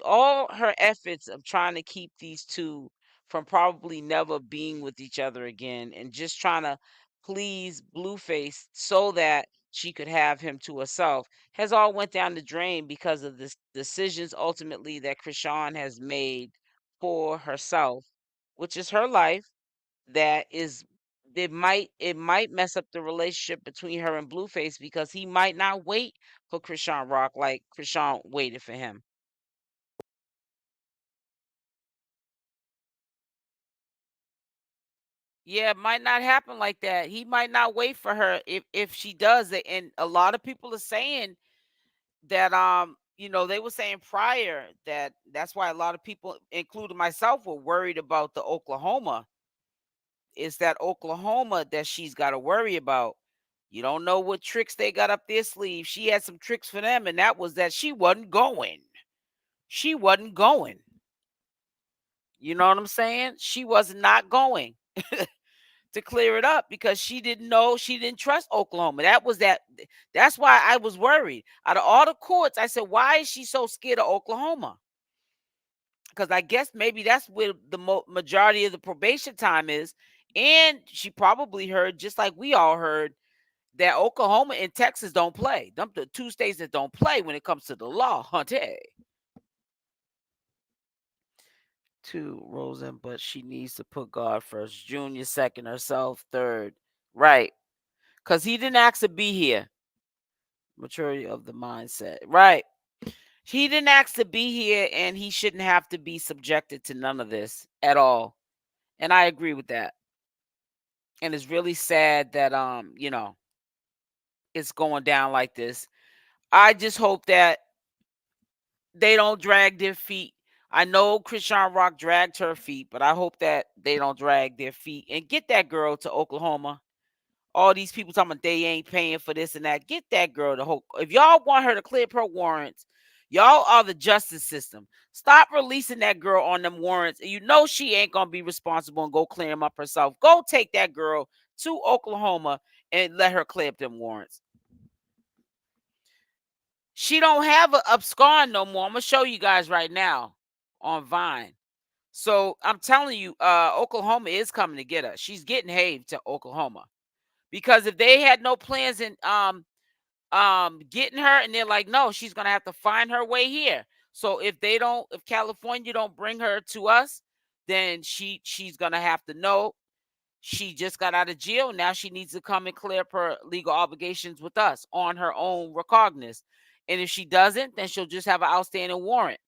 All her efforts of trying to keep these two from probably never being with each other again, and just trying to please Blueface so that she could have him to herself, has all went down the drain because of the decisions ultimately that Chrisean has made for herself, which is her life. That is, it might mess up the relationship between her and Blueface, because he might not wait for Chrisean Rock like Chrisean waited for him. Yeah, it might not happen like that. He might not wait for her if she does it. And a lot of people are saying that they were saying prior that that's why a lot of people, including myself, were worried about the Oklahoma. Is that Oklahoma that she's got to worry about? You don't know what tricks they got up their sleeve. She had some tricks for them, and that was that she wasn't going. She wasn't going. You know what I'm saying? She was not going to clear it up because she didn't know, she didn't trust Oklahoma. That's why I was worried. Out of all the courts, I said, why is she so scared of Oklahoma? Because I guess maybe that's where the majority of the probation time is. And she probably heard, just like we all heard, that Oklahoma and Texas don't play. Them the two states that don't play when it comes to the law, hunty. Two, Rosen, but she needs to put God first. Junior second, herself third. Right. Because he didn't ask to be here. Maturity of the mindset. Right. He didn't ask to be here, and he shouldn't have to be subjected to none of this at all. And I agree with that. And it's really sad that it's going down like this. I just hope that they don't drag their feet. I know Chrisean Rock dragged her feet, but I hope that they don't drag their feet and get that girl to Oklahoma. All these people talking about they ain't paying for this and that. Get that girl to hope. If y'all want her to clear up her warrants, y'all are the justice system. Stop releasing that girl on them warrants. You know she ain't gonna be responsible and go clear them up herself. Go take that girl to Oklahoma and let her clear up them warrants. She don't have a abscond no more. I'm gonna show you guys right now on Vine. So I'm telling you, Oklahoma is coming to get her. She's getting Have to Oklahoma, because if they had no plans in getting her, and they're like, no, she's gonna have to find her way here. So if California don't bring her to us, then she's gonna have to know she just got out of jail. Now she needs to come and clear up her legal obligations with us on her own recognizance. And if she doesn't, then she'll just have an outstanding warrant.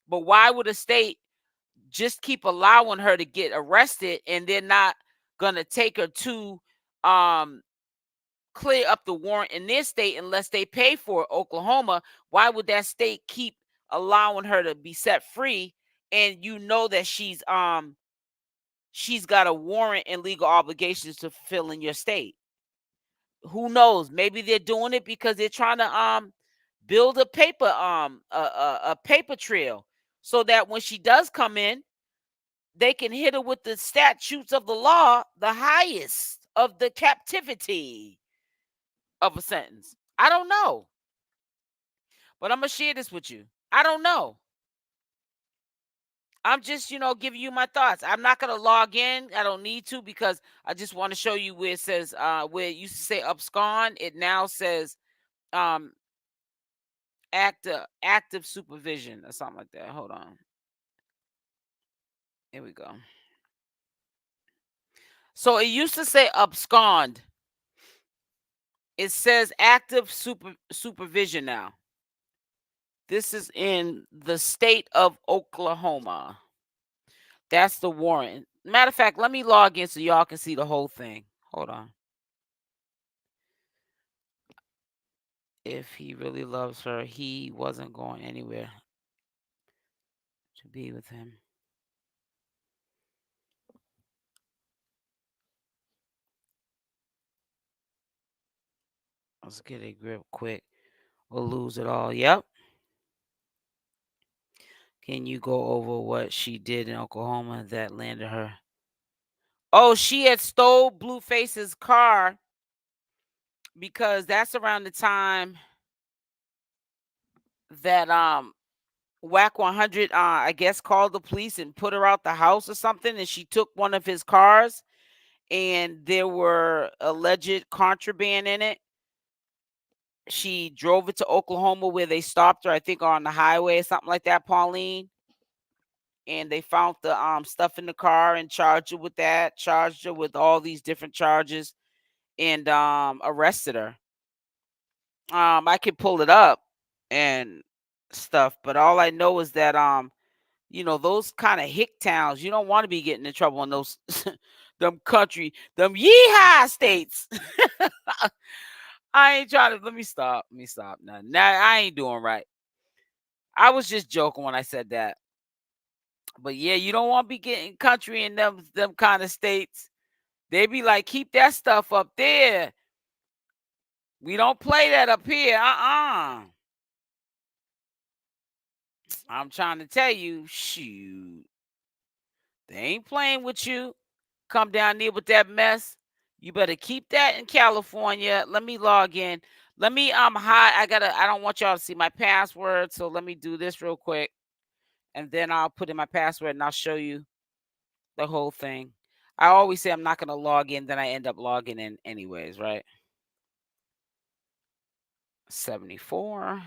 But why would a state just keep allowing her to get arrested and they're not gonna take her to clear up the warrant in their state unless they pay for it? Oklahoma, why would that state keep allowing her to be set free, and you know that she's got a warrant and legal obligations to fulfill in your state? Who knows? Maybe they're doing it because they're trying to build a paper paper trail, so that when she does come in, they can hit her with the statutes of the law, the highest of the captivity of a sentence. I don't know. But I'm going to share this with you. I don't know. I'm just, giving you my thoughts. I'm not going to log in. I don't need to, because I just want to show you where it says, where it used to say abscond, it now says active supervision or something like that. Hold on. Here we go. So it used to say abscond. It says active supervision now. This is in the state of Oklahoma. That's the warrant. Matter of fact, let me log in so y'all can see the whole thing. Hold on. If he really loves her, he wasn't going anywhere to be with him. Let's get a grip quick. We'll lose it all. Yep. Can you go over what she did in Oklahoma that landed her? Oh, she had stole Blueface's car, because that's around the time that Wack 100 I guess called the police and put her out the house or something, and she took one of his cars, and there were alleged contraband in it. She drove it to Oklahoma, where they stopped her, I think on the highway or something like that, Pauline. And they found the stuff in the car and charged her with that, charged her with all these different charges, and arrested her. I could pull it up and stuff, but all I know is that those kind of hick towns, you don't want to be getting in trouble in those them yeehaw states. I ain't trying to. Let me stop. Now I ain't doing right. I was just joking when I said that. But yeah, you don't want to be getting country in them kind of states. They be like, keep that stuff up there. We don't play that up here. I'm trying to tell you, shoot. They ain't playing with you. Come down there with that mess. You better keep that in California. Let me log in. Let me hide. I don't want y'all to see my password, so let me do this real quick. And then I'll put in my password and I'll show you the whole thing. I always say I'm not going to log in, then I end up logging in anyways, right? 74.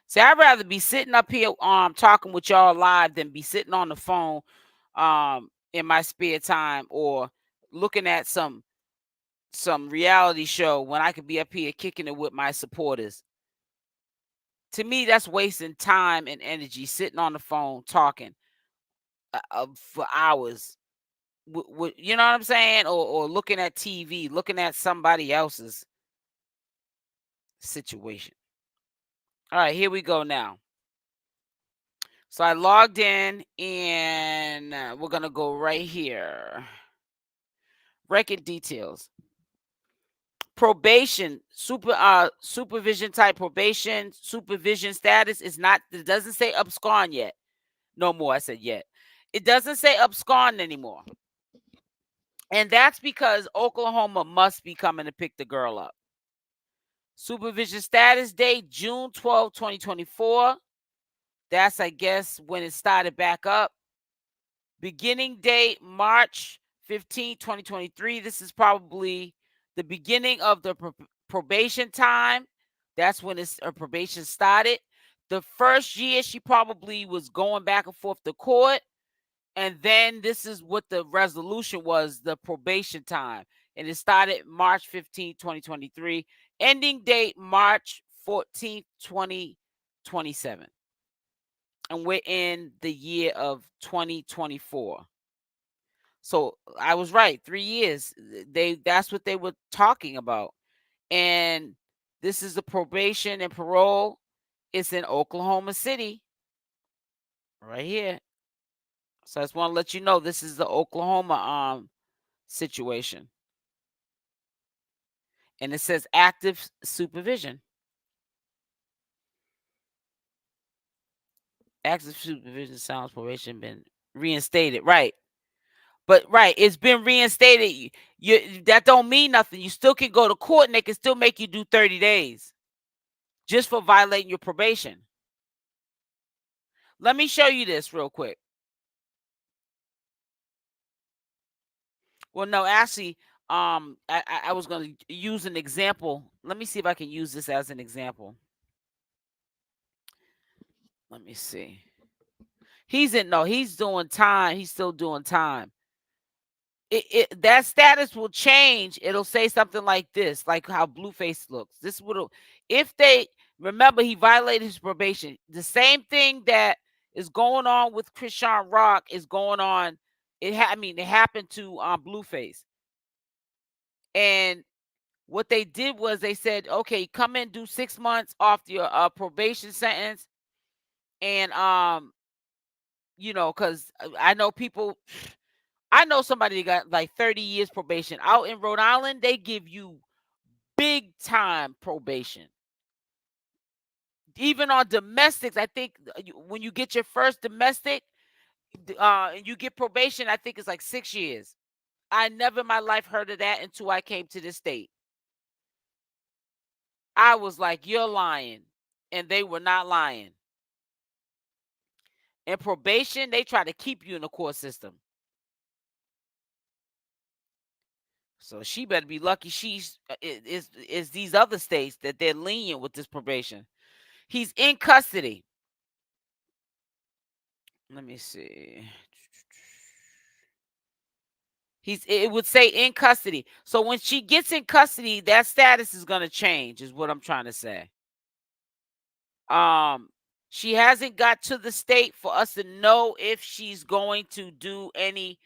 See, I'd rather be sitting up here talking with y'all live than be sitting on the phone in my spare time, or looking at some reality show when I could be up here kicking it with my supporters. To me, that's wasting time and energy, sitting on the phone talking for hours. You know what I'm saying? Or looking at TV, looking at somebody else's situation. All right, here we go now. So I logged in, and we're going to go right here. Record details. Probation, supervision type probation, supervision status is not, it doesn't say abscond yet. No more, I said yet. It doesn't say abscond anymore. And that's because Oklahoma must be coming to pick the girl up. Supervision status date, June 12, 2024. That's, I guess, when it started back up. Beginning date, March 15, 2023. This is probably the beginning of the probation time. That's when her probation started. The first year, she probably was going back and forth to court. And then this is what the resolution was, the probation time. And it started March 15, 2023. Ending date, March 14th, 2027. And we're in the year of 2024. So I was right. 3 years. That's what they were talking about. And this is the probation and parole. It's in Oklahoma City. Right here. So I just want to let you know this is the Oklahoma situation. And it says active supervision. Active supervision sounds probation been reinstated. Right. But right, it's been reinstated. That don't mean nothing. You still can go to court and they can still make you do 30 days just for violating your probation. Let me show you this real quick. Well, no, actually, I was going to use an example. Let me see if I can use this as an example. Let me see. He's doing time. He's still doing time. That status will change. It'll say something like this, like how Blueface looks. This would, if they remember, he violated his probation. The same thing that is going on with Chrisean Rock is going on. It happened to Blueface. And what they did was they said, okay, come in, do 6 months off your probation sentence, and because I know people. I know somebody that got like 30 years probation. Out in Rhode Island, they give you big time probation. Even on domestics, I think when you get your first domestic, and you get probation, I think it's like 6 years. I never in my life heard of that until I came to this state. I was like, you're lying. And they were not lying. In probation, they try to keep you in the court system. So she better be lucky she's is these other states that they're lenient with this probation. He's in custody. Let me see. It would say in custody. So when she gets in custody, that status is going to change, is what I'm trying to say. She hasn't got to the state for us to know if she's going to do any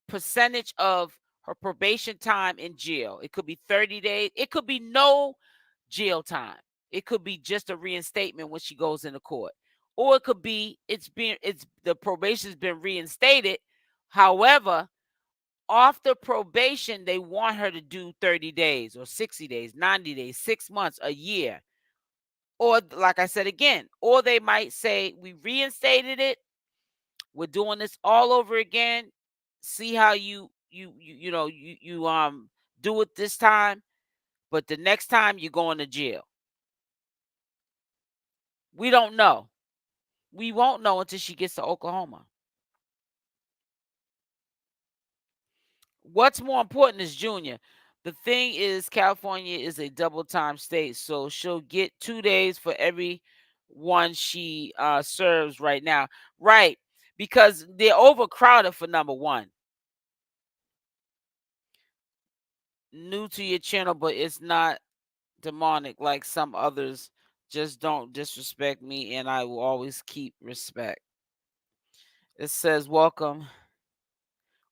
percentage of her probation time in jail. It could be 30 days. It could be no jail time. It could be just a reinstatement when she goes into court. Or it could be the probation's been reinstated. However, off the probation, they want her to do 30 days or 60 days, 90 days, 6 months, a year. Or like I said again, or they might say, we reinstated it. We're doing this all over again. See how you do it this time, but the next time you're going to jail. We don't know. We won't know until she gets to Oklahoma. What's more important is Junior. The thing is, California is a double time state, so she'll get 2 days for every one she serves right now. Right, because they're overcrowded for number one. New to your channel, but it's not demonic like some others. Just don't disrespect me, and I will always keep respect. It says, welcome.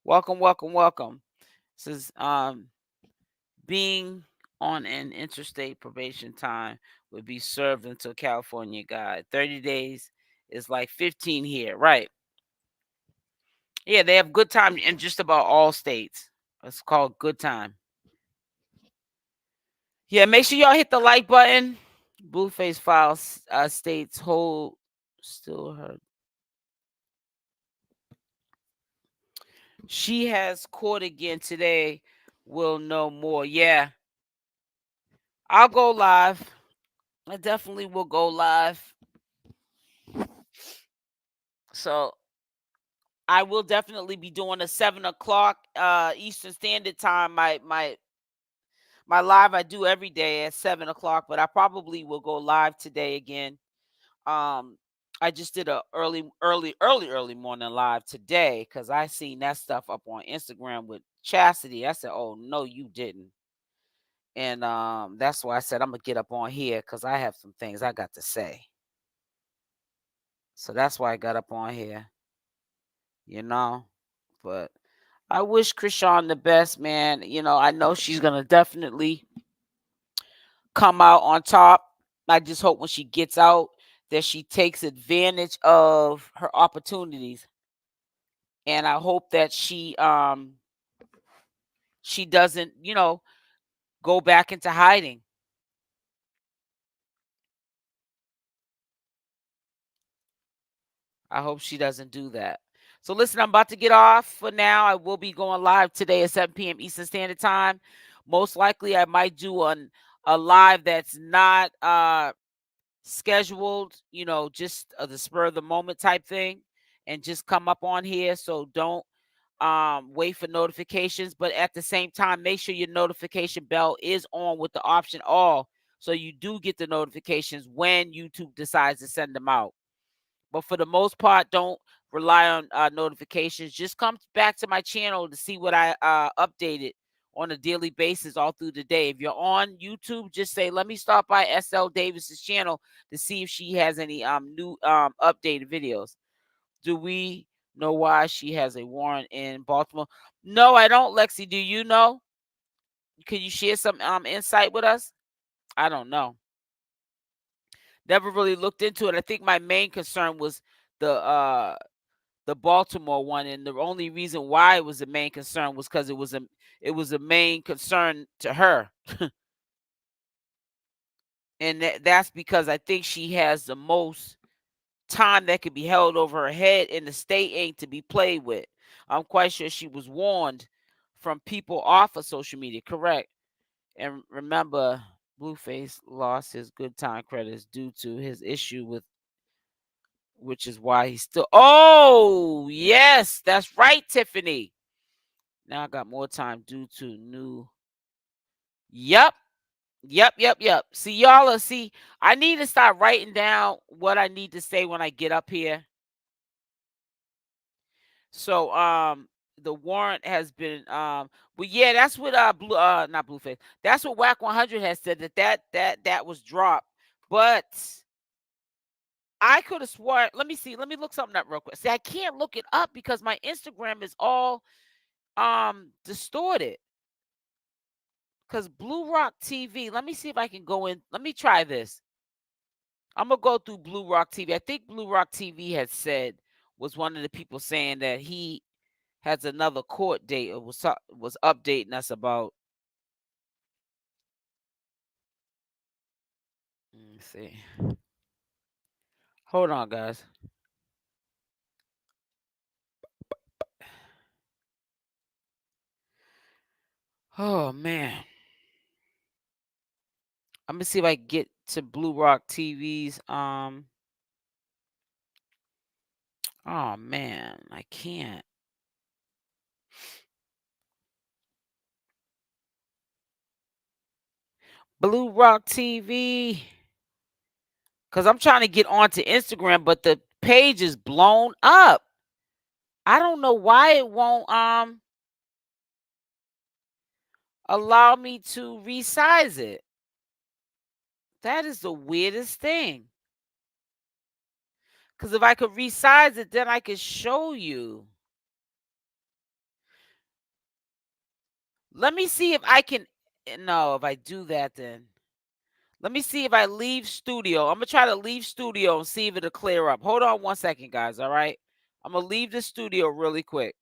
Welcome, welcome, welcome. It says, being on an interstate probation time would be served until California guide. 30 days is like 15 here, right? Yeah, they have good time in just about all states. It's called good time. Yeah, make sure y'all hit the like button. Blueface files states hold still heard. She has court again today. We'll know more. Yeah, I'll go live. I definitely will go live. So I will definitely be doing a 7 o'clock Eastern Standard Time. My live I do every day at 7 o'clock, but I probably will go live today again. I just did a early morning live today because I seen that stuff up on Instagram with Chastity. I said, "Oh no, you didn't." And that's why I said I'm gonna get up on here because I have some things I got to say. So that's why I got up on here, you know. But I wish Chrisean the best, man. I know she's gonna definitely come out on top. I just hope when she gets out that she takes advantage of her opportunities. And I hope that she doesn't, go back into hiding. I hope she doesn't do that. So listen, I'm about to get off for now. I will be going live today at 7 p.m. Eastern Standard Time. Most likely I might do a live that's not scheduled, just the spur of the moment type thing, and just come up on here. So don't wait for notifications, but at the same time, make sure your notification bell is on with the option all, so you do get the notifications when YouTube decides to send them out. But for the most part, don't rely on notifications. Just come back to my channel to see what I updated on a daily basis all through the day. If you're on YouTube, just say, let me stop by SL Davis's channel to see if she has any new updated videos. Do we know why she has a warrant in Baltimore? No, I don't, Lexi. Do you know? Can you share some insight with us? I don't know. Never really looked into it. I think my main concern was the Baltimore one, and the only reason why it was the main concern was because it was a main concern to her. And that's because I think she has the most time that could be held over her head, and the state ain't to be played with. I'm quite sure she was warned from people off of social media, correct? And remember, Blueface lost his good time credits due to his issue with, which is why he's still. Oh, yes, that's right, Tiffany. Now I got more time due to new. Yep. Yep. See, see, I need to start writing down what I need to say when I get up here. So the warrant has been but yeah, that's what not Blueface. That's what Wack 100 has said, that was dropped. But I could have sworn, let me see, let me look something up real quick. See, I can't look it up because my Instagram is all distorted. Because Blue Rock TV, let me see if I can go in. Let me try this. I'm going to go through Blue Rock TV. I think Blue Rock TV had said, was one of the people saying that he has another court date, or was updating us about. Let me see. Hold on, guys. Oh, man. I'm going to see if I can get to Blue Rock TV's. Oh, man. I can't. Blue Rock TV. Because I'm trying to get onto Instagram, but the page is blown up. I don't know why it won't allow me to resize it. That is the weirdest thing. Because if I could resize it, then I could show you. Let me see if I can. No, if I do that, then. Let me see if I leave studio. I'm going to try to leave studio and see if it'll clear up. Hold on 1 second, guys. All right. I'm going to leave the studio really quick.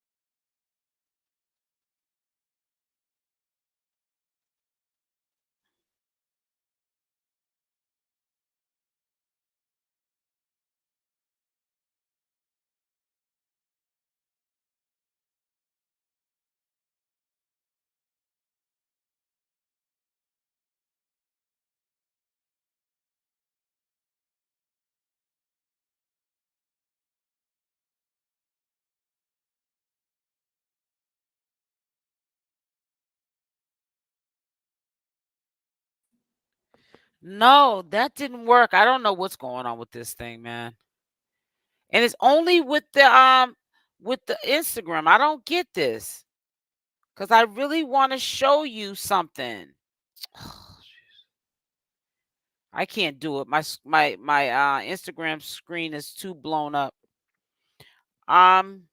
No, that didn't work. I don't know what's going on with this thing, man. And it's only with the Instagram. I don't get this. Cause I really want to show you something. I can't do it. My Instagram screen is too blown up. And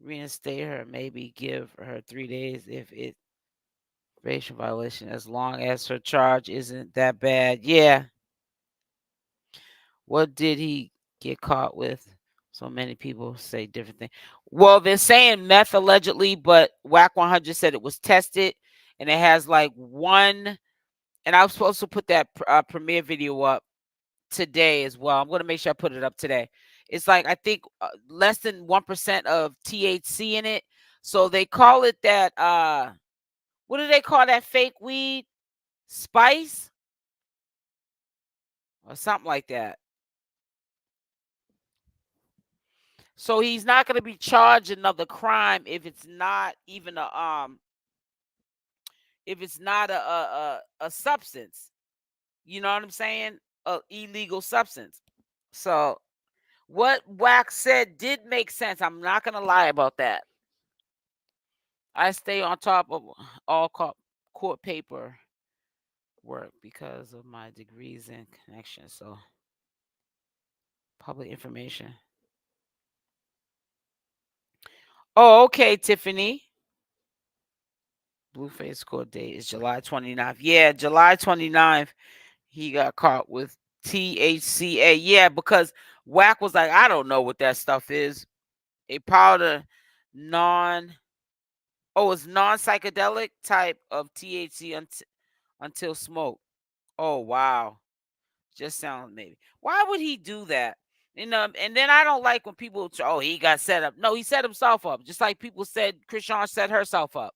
reinstate her. Maybe give her 3 days if it probation violation, as long as her charge isn't that bad. Yeah. What did he get caught with? So many people say different things. Well, they're saying meth allegedly, but Wack 100 said it was tested, and it has like one. And I was supposed to put that premiere video up today as well. I'm going to make sure I put it up today. It's like, I think less than 1% of THC in it. So they call it that. What do they call that fake weed? Spice or something like that. So he's not going to be charged another crime if it's not even a substance. You know what I'm saying? A illegal substance. So what Wack said did make sense. I'm not going to lie about that. I stay on top of all court paper work because of my degrees and connections. So public information. Oh, okay, Tiffany. Blueface court date is July 29th. Yeah, July 29th, he got caught with THCA. Yeah, because Wack was like, I don't know what that stuff is. A powder it's non-psychedelic type of THC until smoke. Oh, wow. Just sounds maybe. Why would he do that? And then I don't like when people, he got set up. No, he set himself up. Just like people said Chrisean set herself up.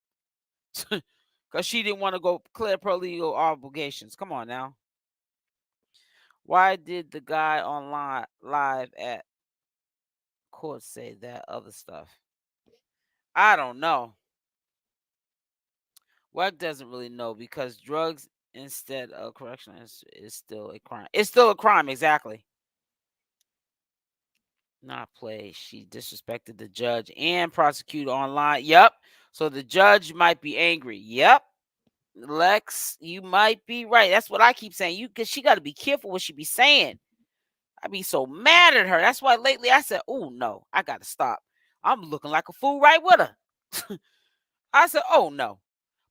Because she didn't want to go clear her legal obligations. Come on now. Why did the guy online live at court say that other stuff? I don't know. Wack doesn't really know because drugs instead of correction is still a crime. It's still a crime, exactly. Not play. She disrespected the judge and prosecutor online. Yep. So the judge might be angry. Yep. Lex, you might be right. That's what I keep saying. Cause she got to be careful what she be saying. I be so mad at her. That's why lately I said, oh no, I got to stop. I'm looking like a fool right with her. I said, oh no.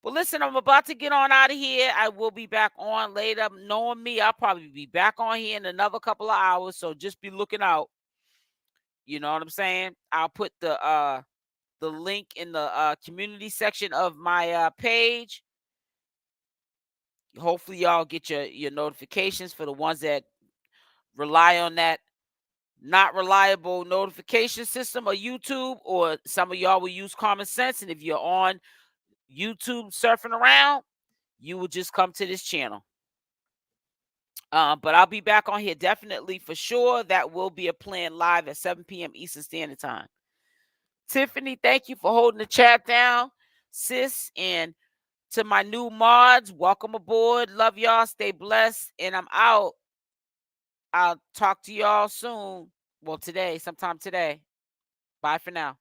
But listen, I'm about to get on out of here. I will be back on later. Knowing me, I'll probably be back on here in another couple of hours. So just be looking out. You know what I'm saying? I'll put the link in the community section of my page. Hopefully y'all get your notifications for the ones that rely on that not reliable notification system or YouTube, or some of y'all will use common sense. And if you're on YouTube surfing around, you will just come to this channel. But I'll be back on here definitely for sure. That will be a plan live at 7 p.m. Eastern Standard Time. Tiffany, thank you for holding the chat down, sis. And to my new mods, welcome aboard. Love y'all. Stay blessed. And I'm out. I'll talk to y'all soon. Well, today, sometime today. Bye for now.